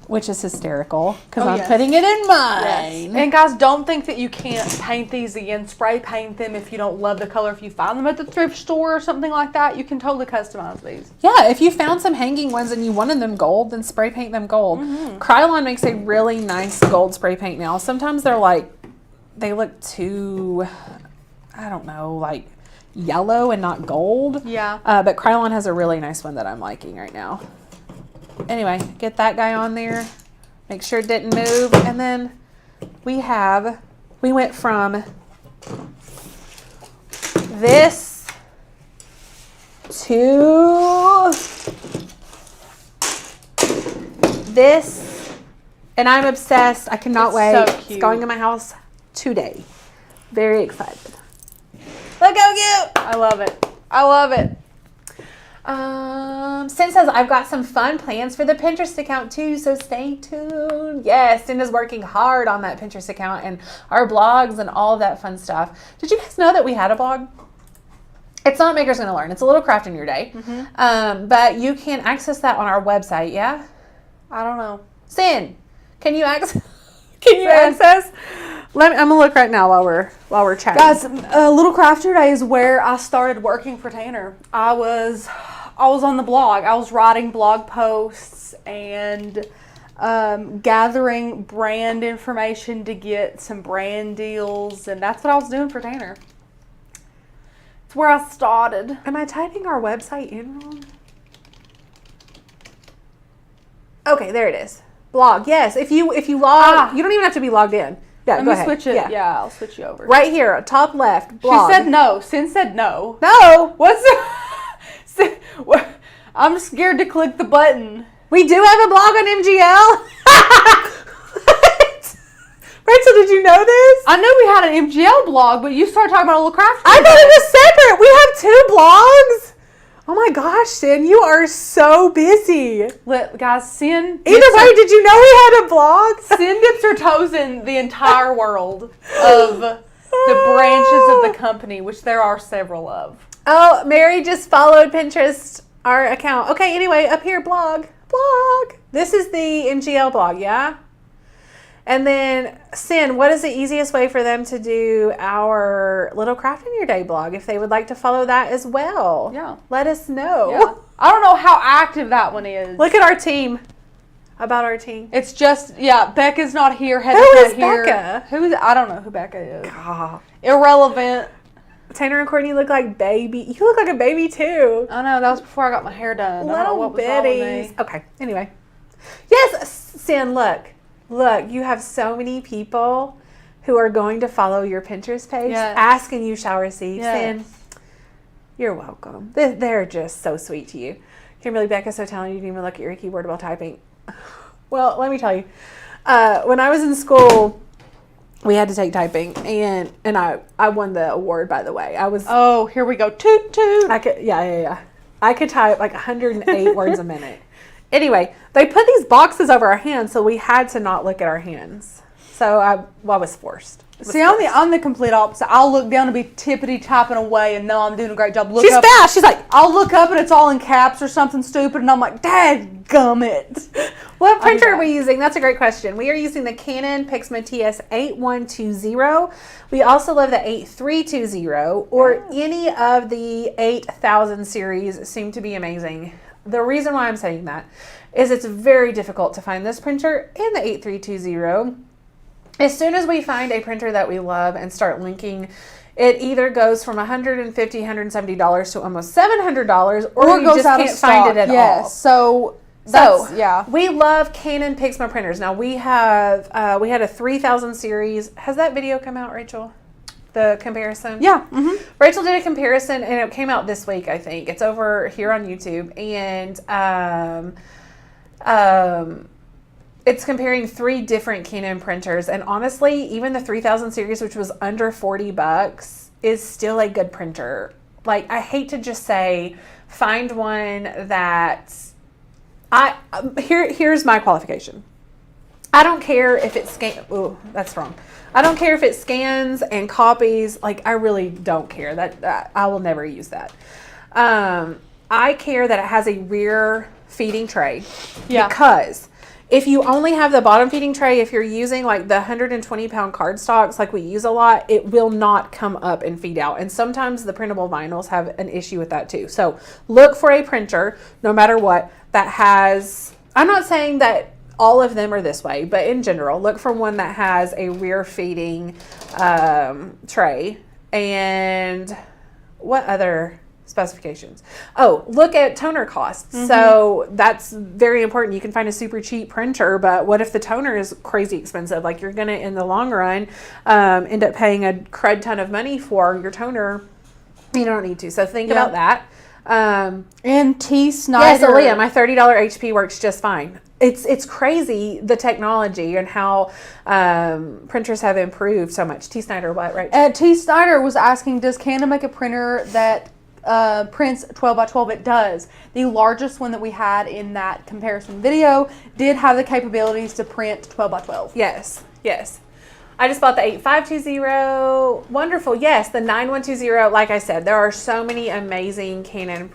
which is hysterical because I'm putting it in mine. Yes. And guys, don't think that you can't paint these again. Spray paint them if you don't love the color. If you find them at the thrift store or something like that, you can totally customize these. Yeah, if you found some hanging ones and you wanted them gold, then spray paint them gold. Krylon makes a really nice gold spray paint now. Sometimes they're like, they look too, I don't know, like yellow and not gold. Yeah. But Krylon has a really nice one that I'm liking right now. Anyway, get that guy on there. Make sure it didn't move. And then we went from this to this. And I'm obsessed. I cannot wait. So cute. It's going in my house today. Very excited. Look how cute. I love it. I love it. Sin says, I've got some fun plans for the Pinterest account too, so stay tuned. Yes, Sin is working hard on that Pinterest account and our blogs and all of that fun stuff. Did you guys know that we had a blog? It's not Maker's Gonna Learn. It's a little craft in your day. But you can access that on our website, yeah? I don't know. Sin, can you access? I'm gonna look right now while we're chatting. Guys, Little Crafter Day is where I started working for Tanner. I was on the blog. I was writing blog posts and gathering brand information to get some brand deals, and that's what I was doing for Tanner. It's where I started. Am I typing our website in wrong? Okay, there it is. Blog. Yes. If you log, you don't even have to be logged in. Yeah, Let go me ahead. switch it. Yeah, I'll switch you over. Right here, top left. Blog. She said no. Sin said no. No. What's I'm scared to click the button. We do have a blog on MGL. What? Rachel, did you know this? I knew we had an MGL blog, but you started talking about a Little Craft. I thought it was separate. We have 2 blogs. Oh my gosh, Sin, you are so busy. Guys, Sin. Either way, did you know we had a blog? Sin dips her toes in the entire world of the branches of the company, which there are several of. Oh, Mary just followed Pinterest, our account. Okay, anyway, up here, blog. This is the MGL blog, yeah? And then, Sin, what is the easiest way for them to do our little Craft in Your Day blog if they would like to follow that as well? Yeah. Let us know. Yeah. I don't know how active that one is. Look at our team. About our team. It's just, Becca's not here. Who Heather's is not here. Becca? Who is? I don't know who Becca is. God. Irrelevant. Tanner and Courtney look like baby. You look like a baby too. I know, that was before I got my hair done. I don't know Little what was wrong with bitties. me. Okay, anyway. Yes, Sin, look. Look, you have so many people who are going to follow your Pinterest page Yes. asking you shall receive. Yes. Sin, you're welcome. They're just so sweet to you. Kimberly, Becca's so talented you didn't even look at your keyboard while typing. Well, let me tell you. When I was in school, we had to take typing, and I won the award, by the way. Oh, here we go. Toot toot. I could type like 108 words a minute. Anyway, they put these boxes over our hands, so we had to not look at our hands. So I was forced. See, I'm the complete opposite. I'll look down and be tippity tapping away and know I'm doing a great job. She's fast. She's like, I'll look up and it's all in caps or something stupid, and I'm like, dadgummit. what printer are we using? That's a great question. We are using the Canon Pixma TS8120. We also love the 8320 or any of the 8000 series seem to be amazing. The reason why I'm saying that is it's very difficult to find this printer and the 8320. As soon as we find a printer that we love and start linking, it either goes from $150, $170 to almost $700, or you goes just out of can't find it at all. So we love Canon Pixma printers. Now we have we had a 3000 series. Has that video come out, Rachel? The comparison? Yeah. Mm-hmm. Rachel did a comparison, and it came out this week, I think. It's over here on YouTube, and it's comparing 3 different Canon printers, and honestly, even the 3000 series, which was under $40, is still a good printer. Like, I hate to just say, find one that here's my qualification. I don't care if it that's wrong. I don't care if it scans and copies. Like, I really don't care. That I will never use that. I care that it has a rear feeding tray. Yeah. Because if you only have the bottom feeding tray, if you're using like the 120-pound cardstocks like we use a lot, it will not come up and feed out. And sometimes the printable vinyls have an issue with that too. So look for a printer, no matter what, that has, I'm not saying that all of them are this way, but in general, look for one that has a rear feeding tray. And what other specifications? Oh, look at toner costs. Mm-hmm. So that's very important. You can find a super cheap printer, but what if the toner is crazy expensive? Like, you're gonna, in the long run, end up paying a crud ton of money for your toner. You don't need to. So think about that. And T. Snyder. Yes, Aaliyah, my $30 HP works just fine. It's crazy, the technology and how printers have improved so much. T. Snyder, what, right? T. Snyder was asking, does Canon make a printer that prints 12 by 12? It does. The largest one that we had in that comparison video did have the capabilities to print 12 by 12. Yes. I just bought the 8520. Wonderful. Yes, the 9120. Like I said, there are so many amazing Canon.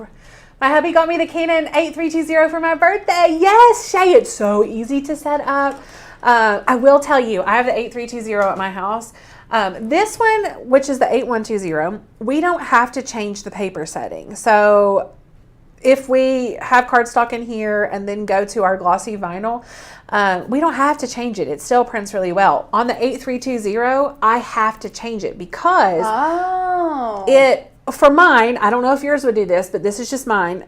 My hubby got me the Canon 8320 for my birthday. Yes, Shay, it's so easy to set up. I will tell you, I have the 8320 at my house. This one, which is the 8120, we don't have to change the paper setting. So if we have cardstock in here and then go to our glossy vinyl, we don't have to change it. It still prints really well. On the 8320, I have to change it because for mine, I don't know if yours would do this, but this is just mine.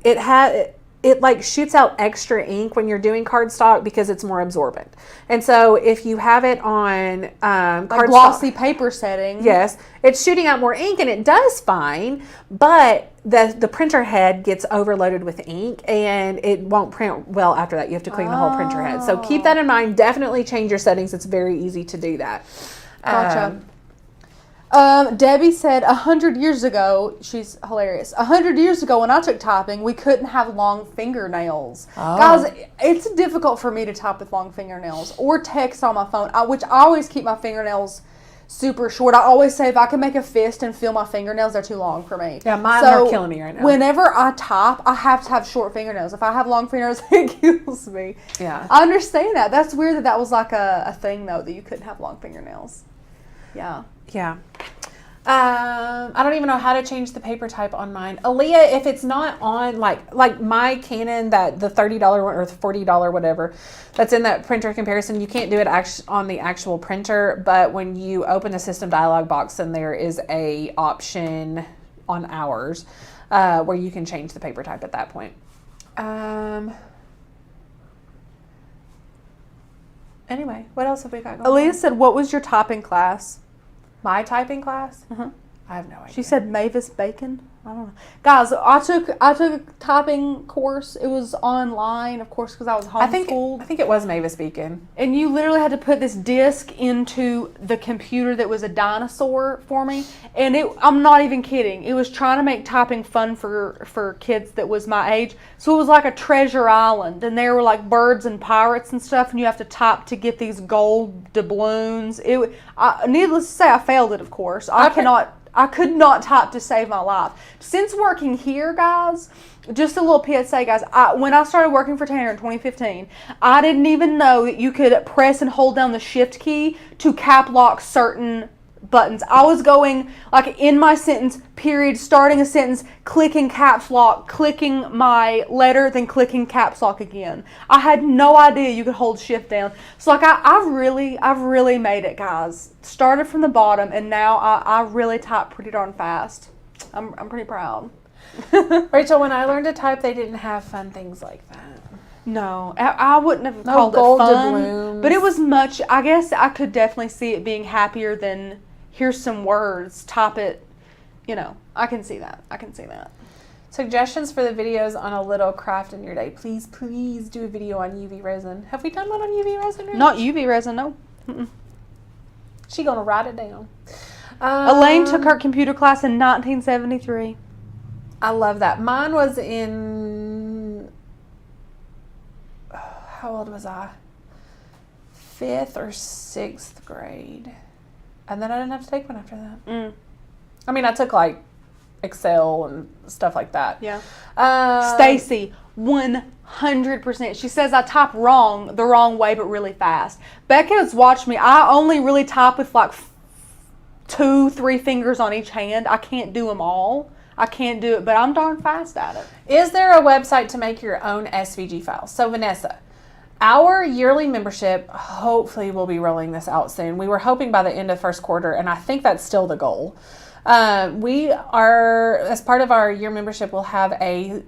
It like shoots out extra ink when you're doing cardstock because it's more absorbent. And so if you have it on cardstock, glossy paper setting, yes, it's shooting out more ink, and it does fine, but the printer head gets overloaded with ink and it won't print well after that. You have to clean the whole printer head. So keep that in mind. Definitely change your settings. It's very easy to do that. Gotcha. Debbie said 100 years ago, she's hilarious. 100 years ago when I took typing, we couldn't have long fingernails. Oh. Guys, it's difficult for me to type with long fingernails or text on my phone, which I always keep my fingernails super short. I always say if I can make a fist and feel my fingernails, they're too long for me. Yeah, mine are killing me right now. Whenever I type, I have to have short fingernails. If I have long fingernails, it kills me. Yeah. I understand that. That's weird that was like a thing, though, that you couldn't have long fingernails. Yeah. Yeah. I don't even know how to change the paper type on mine. Aaliyah, if it's not on, like my Canon, that the $30 one or the $40 whatever, that's in that printer comparison, you can't do it on the actual printer, but when you open the system dialog box, then there is a option on ours where you can change the paper type at that point. Anyway, what else have we got going Aaliyah on? said, what was your typing class? My typing class? Uh-huh. I have no idea. She said Mavis Bacon. I don't know. Guys, I took a typing course. It was online, of course, because I was homeschooled. I think it was Mavis Beacon. And you literally had to put this disc into the computer that was a dinosaur for me. And I'm not even kidding. It was trying to make typing fun for kids that was my age. So it was like a treasure island. And there were like birds and pirates and stuff. And you have to type to get these gold doubloons. Needless to say, I failed it, of course. I could not type to save my life. Since working here, guys, just a little PSA, guys, when I started working for Tanner in 2015, I didn't even know that you could press and hold down the shift key to cap lock certain buttons. I was going, like, in my sentence, period, starting a sentence, clicking caps lock, clicking my letter, then clicking caps lock again. I had no idea you could hold shift down. So, like, I've really made it, guys. Started from the bottom, and now I really type pretty darn fast. I'm pretty proud. Rachel, when I learned to type, they didn't have fun things like that. No, I wouldn't have called it fun. Doubloons. But it was much, I guess I could definitely see it being happier than, here's some words, type it, I can see that. Suggestions for the videos on a little craft in your day. Please do a video on UV resin. Have we done one on UV resin? Rich? Not UV resin, no. Mm-mm. She gonna write it down. Elaine took her computer class in 1973. I love that. Mine was in, how old was I? 5th or 6th grade. And then I didn't have to take one after that. I mean, I took like Excel and stuff like that. Yeah. Stacy, 100%. She says I type the wrong way, but really fast. Becca's watched me. I only really type with like 2-3 fingers on each hand. I can't do them all. I can't do it, but I'm darn fast at it. Is there a website to make your own SVG files? So, Vanessa, our yearly membership, hopefully we'll be rolling this out soon. We were hoping by the end of first quarter, and I think that's still the goal. We are, as part of our year membership, we'll have a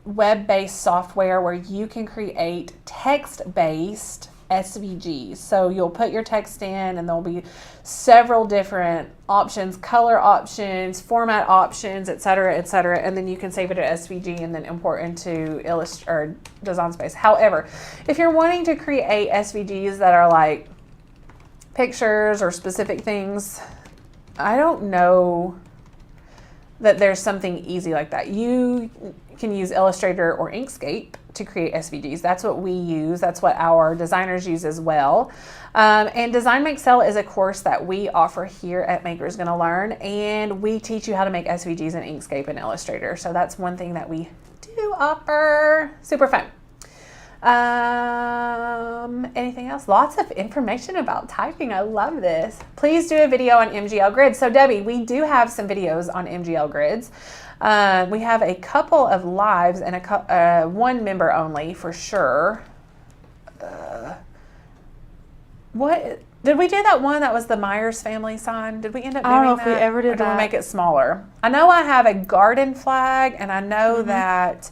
web-based software where you can create text-based SVGs. So you'll put your text in, and there'll be several different options, color options, format options, etc., and then you can save it as SVG and then import into or Design Space. However, if you're wanting to create SVGs that are like pictures or specific things, I don't know that there's something easy like that. You can use Illustrator or Inkscape to create SVGs. That's what we use. That's what our designers use as well. And Design Make Sell is a course that we offer here at Maker's Gonna Learn, and we teach you how to make SVGs in Inkscape and Illustrator. So that's one thing that we do offer. Super fun. Anything else? Lots of information about typing. I love this. Please do a video on MGL grids. So Debbie, we do have some videos on MGL grids. We have a couple of lives and one member only for sure. What did we do? That one that was the Myers family sign? Did we end up doing that? I don't know if we ever did or did that. we make it smaller? I know I have a garden flag, and I know that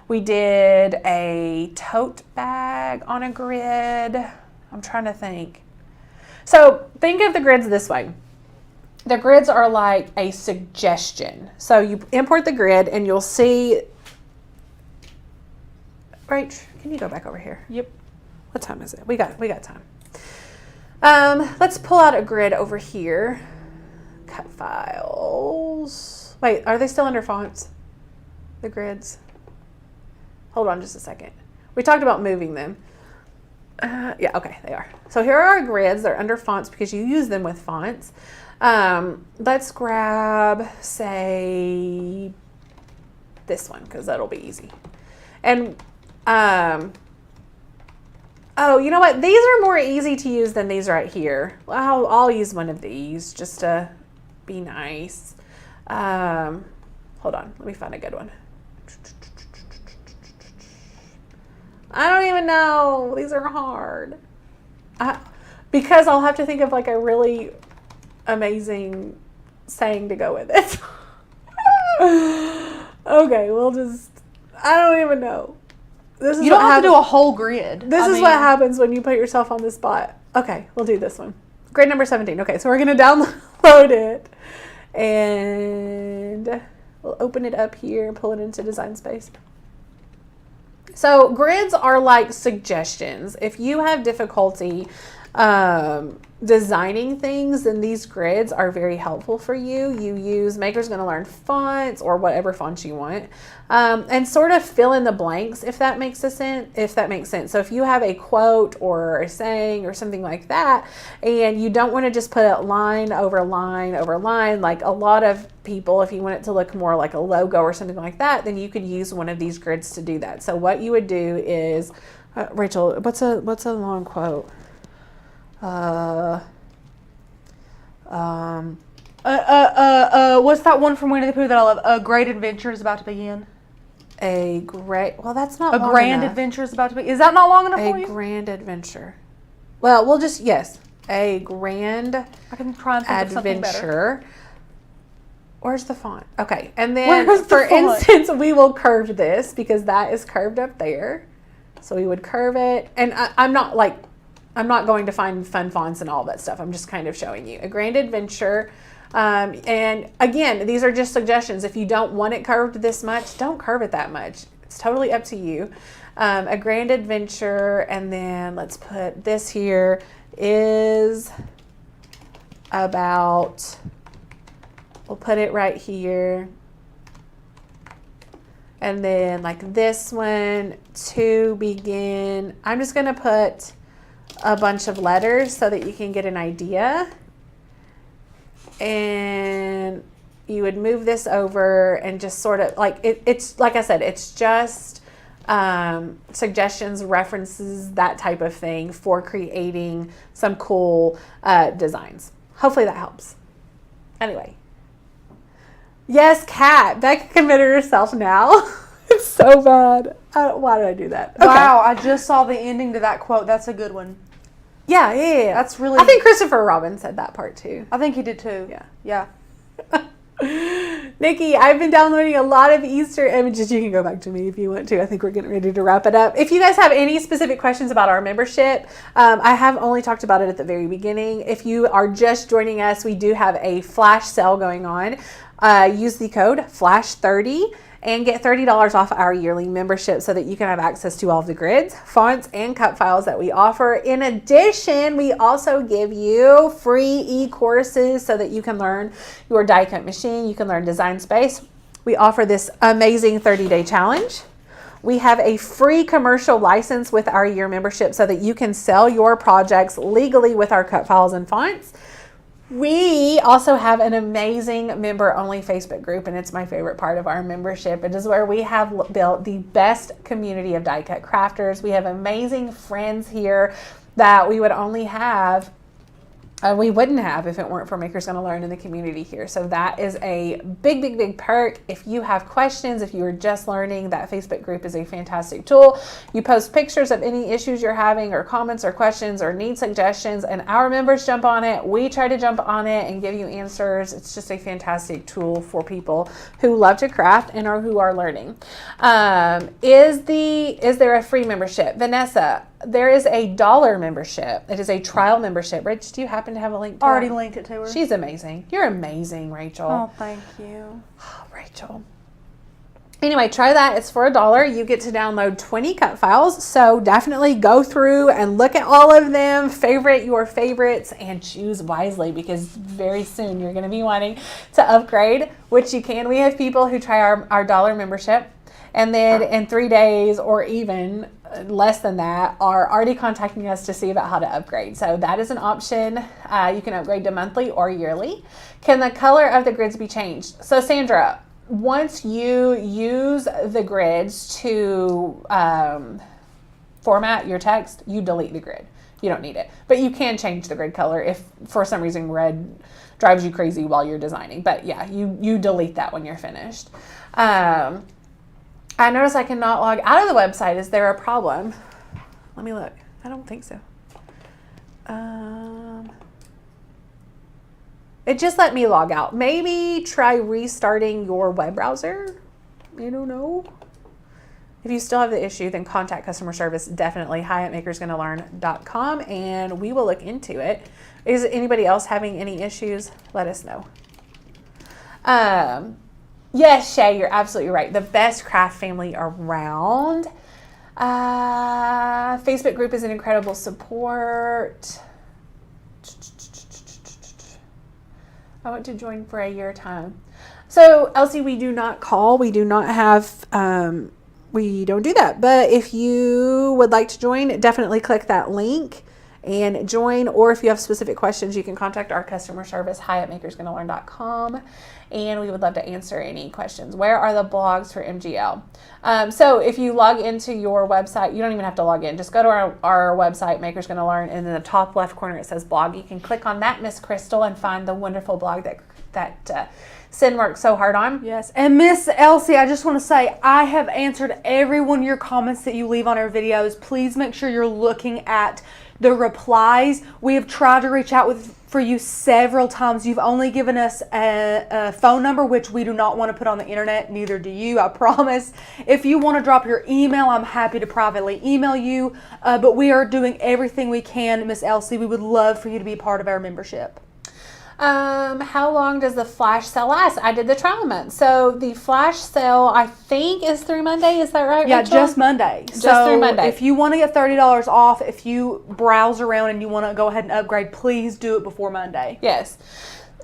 we did a tote bag on a grid. I'm trying to think. So think of the grids this way. The grids are like a suggestion. So you import the grid and you'll see. Rach, can you go back over here? Yep. What time is it? We got time. Let's pull out a grid over here. Cut files. Wait, are they still under fonts? The grids? Hold on just a second. We talked about moving them. Yeah, okay, they are. So here are our grids. They're under fonts because you use them with fonts. Let's grab, say, this one because that'll be easy. And, oh, you know what? These are more easy to use than these right here. I'll use one of these just to be nice. Hold on. Let me find a good one. I don't even know. These are hard. Because I'll have to think of like a really amazing saying to go with it. Okay, we'll just, I don't even know. This is You don't have to do a whole grid. This is what happens when you put yourself on the spot. Okay, we'll do this one. Grid number 17. Okay, so we're going to download it. And we'll open it up here and pull it into Design Space. So grids are like suggestions. If you have difficulty designing things, then these grids are very helpful for you. You use Maker's Gonna Learn fonts or whatever fonts you want, and sort of fill in the blanks if that makes sense. So if you have a quote or a saying or something like that, and you don't want to just put it line over line over line, like a lot of people, if you want it to look more like a logo or something like that, then you could use one of these grids to do that. So what you would do is, Rachel, what's a long quote? What's that one from Winnie the Pooh that I love? A great adventure is about to begin. Well, that's not a long grand enough. Adventure is about to begin. Is that not long enough for you? A grand adventure. Well, we'll just, yes. A grand I can try and think of something better. adventure. Where's the font? Okay. And then, for instance, we will curve this because that is curved up there. So we would curve it. And I'm not going to find fun fonts and all that stuff. I'm just kind of showing you. A grand adventure. And again, these are just suggestions. If you don't want it curved this much, don't curve it that much. It's totally up to you. A grand adventure. And then let's put this here is about, we'll put it right here. And then like this one, to begin, I'm just going to put a bunch of letters so that you can get an idea. And you would move this over and just sort of like it's like I said, it's just suggestions, references, that type of thing for creating some cool designs. Hopefully that helps. Anyway, yes, Kat, Becca committed herself now. It's so bad. Why did I do that? Okay. Wow, I just saw the ending to that quote. That's a good one. Yeah. That's really... I think Christopher Robin said that part too. I think he did too. Yeah. Nikki, I've been downloading a lot of Easter images. You can go back to me if you want to. I think we're getting ready to wrap it up. If you guys have any specific questions about our membership, I have only talked about it at the very beginning. If you are just joining us, we do have a flash sale going on. Use the code FLASH30 and get $30 off our yearly membership so that you can have access to all of the grids, fonts, and cut files that we offer. In addition, we also give you free e-courses so that you can learn your die cut machine, you can learn Design Space. We offer this amazing 30-day challenge. We have a free commercial license with our year membership so that you can sell your projects legally with our cut files and fonts. We also have an amazing member-only Facebook group, and it's my favorite part of our membership. It is where we have built the best community of die cut crafters. We have amazing friends here that we would only have, we wouldn't have if it weren't for Maker's Gonna Learn in the community here. So that is a big perk. If you have questions, if you are just learning, that Facebook group is a fantastic tool. You post pictures of any issues you're having or comments or questions or need suggestions, and our members jump on it. We try to jump on it and give you answers. It's just a fantastic tool for people who love to craft and or who are learning. Is there a free membership? Vanessa, there is a $1 membership. It is a trial membership. Rich, do you happen to have a link to Already that? linked it to her. She's amazing. You're amazing, Rachel. Oh, thank you. Oh, Rachel. Anyway, try that. It's for $1. You get to download 20 cut files. So definitely go through and look at all of them, favorite your favorites, and choose wisely because very soon you're going to be wanting to upgrade, which you can. We have people who try our $1 membership. And then in 3 days or even less than that are already contacting us to see about how to upgrade. So that is an option. You can upgrade to monthly or yearly. Can the color of the grids be changed? So Sandra, once you use the grids to format your text, you delete the grid. You don't need it. But you can change the grid color if for some reason red drives you crazy while you're designing. But yeah, you delete that when you're finished. I notice I cannot log out of the website. Is there a problem? Let me look. I don't think so. It just let me log out. Maybe try restarting your web browser. I don't know. If you still have the issue, then contact customer service, definitely, hi@makersgonnalearn.com, and we will look into it. Is anybody else having any issues? Let us know. Yes, Shay, you're absolutely right. The best craft family around. Facebook group is an incredible support. I want to join for a year time. So, Elsie, we do not call. We do not have... we don't do that. But if you would like to join, definitely click that link and join. Or if you have specific questions, you can contact our customer service, hi@makersgonnalearn.com. And we would love to answer any questions. Where are the blogs for MGL? So if you log into your website, you don't even have to log in. Just go to our website, Makers Gonna Learn, and in the top left corner it says blog. You can click on that, Miss Crystal, and find the wonderful blog that Sin worked so hard on. Yes, and Miss Elsie, I just want to say, I have answered every one of your comments that you leave on our videos. Please make sure you're looking at the replies. We have tried to reach out for you several times. You've only given us a phone number, which we do not want to put on the internet. Neither do you, I promise. If you want to drop your email, I'm happy to privately email you. But we are doing everything we can, Miss Elsie. We would love for you to be part of our membership. How long does the flash sale last? I did the trial month. So the flash sale, I think, is through Monday. Is that right, Yeah, Rachel? just Monday. Just through Monday. If you want to get $30 off, if you browse around and you want to go ahead and upgrade, please do it before Monday. Yes.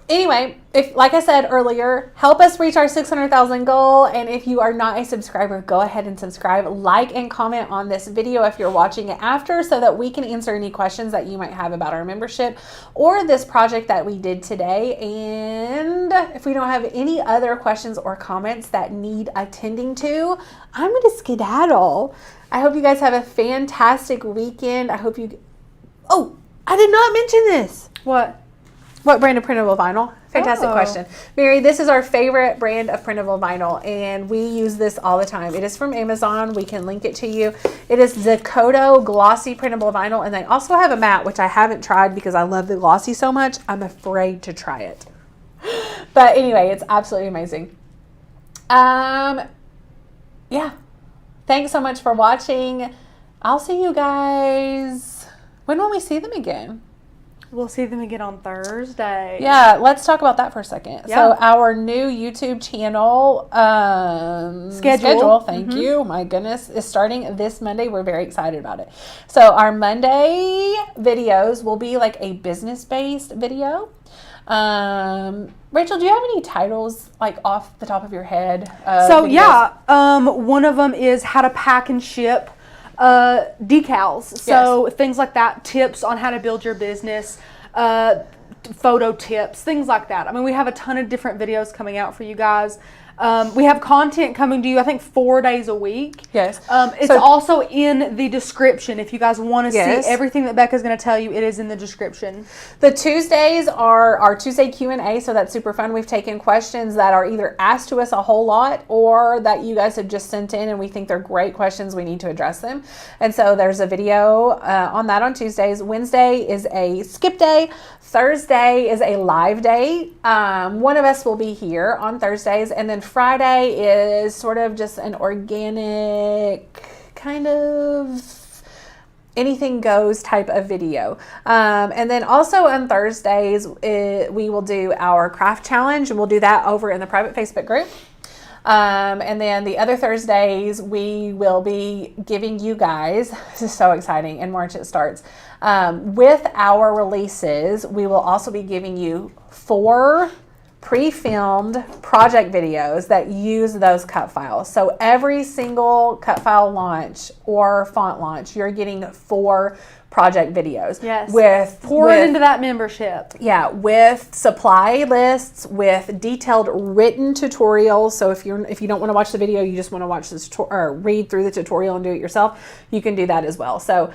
Anyway, if, like I said earlier, help us reach our 600,000 goal. And if you are not a subscriber, go ahead and subscribe, like, and comment on this video if you're watching it after, so that we can answer any questions that you might have about our membership or this project that we did today. And if we don't have any other questions or comments that need attending to, I'm going to skedaddle. I hope you guys have a fantastic weekend. I hope you... Oh, I did not mention this. What brand of printable vinyl? Fantastic question. Mary, this is our favorite brand of printable vinyl, and we use this all the time. It is from Amazon. We can link it to you. It is Zakoto glossy printable vinyl, and they also have a matte, which I haven't tried because I love the glossy so much. I'm afraid to try it. But anyway, it's absolutely amazing. Yeah. Thanks so much for watching. I'll see you guys. When will we see them again? We'll see them again on Thursday. Yeah, let's talk about that for a second. Yeah. So our new YouTube channel schedule, thank you, my goodness, is starting this Monday. We're very excited about it. So our Monday videos will be like a business-based video. Rachel, do you have any titles like off the top of your head? One of them is how to pack and ship decals, so things like that, tips on how to build your business, photo tips, things like that. I mean, we have a ton of different videos coming out for you guys. We have content coming to you, I think, 4 days a week. Yes. It's also in the description. If you guys want to see everything that Becca's going to tell you, it is in the description. The Tuesdays are our Tuesday Q&A, so that's super fun. We've taken questions that are either asked to us a whole lot or that you guys have just sent in, and we think they're great questions. We need to address them. And so there's a video on that on Tuesdays. Wednesday is a skip day. Thursday is a live day. One of us will be here on Thursdays, and then Friday is sort of just an organic kind of anything goes type of video. And then also on Thursdays, we will do our craft challenge, and we'll do that over in the private Facebook group. And then the other Thursdays, we will be giving you guys, this is so exciting, in March it starts, with our releases, we will also be giving you 4 pre-filmed project videos that use those cut files. So every single cut file launch or font launch, you're getting 4 project videos. Yes. Pour it into that membership. Yeah, with supply lists, with detailed written tutorials. So if you don't want to watch the video, you just want to watch this or read through the tutorial and do it yourself, you can do that as well. So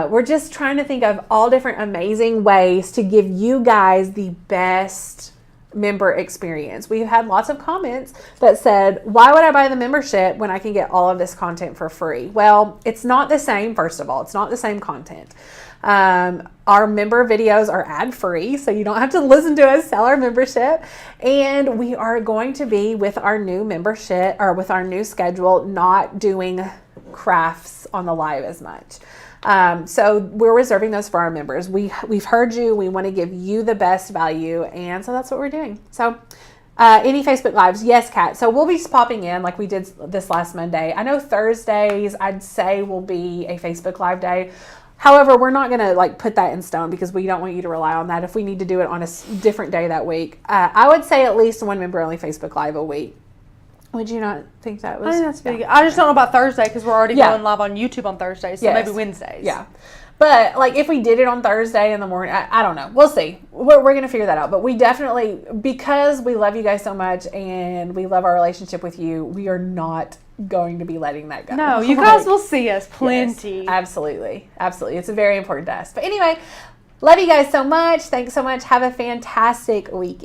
we're just trying to think of all different amazing ways to give you guys the best member experience. We've had lots of comments that said, why would I buy the membership when I can get all of this content for free? Well, it's not the same. First of all, it's not the same content. Our member videos are ad free, so you don't have to listen to us sell our membership. And we are going to be, with our new membership or with our new schedule, not doing crafts on the live as much. So we're reserving those for our members. We've heard you. We want to give you the best value. And so that's what we're doing. So any Facebook Lives? Yes, Kat. So we'll be popping in like we did this last Monday. I know Thursdays, I'd say, will be a Facebook Live day. However, we're not going to like put that in stone because we don't want you to rely on that. If we need to do it on a different day that week, I would say at least one member only Facebook Live a week. Would you not think that was? I think that's pretty good. I just don't know about Thursday because we're already going live on YouTube on Thursdays, so maybe Wednesdays. Yeah. But like if we did it on Thursday in the morning, I don't know. We'll see. We're going to figure that out. But we definitely, because we love you guys so much and we love our relationship with you, we are not going to be letting that go. No, you guys will see us plenty. Yes, absolutely. Absolutely. It's very important to us. But anyway, love you guys so much. Thanks so much. Have a fantastic weekend.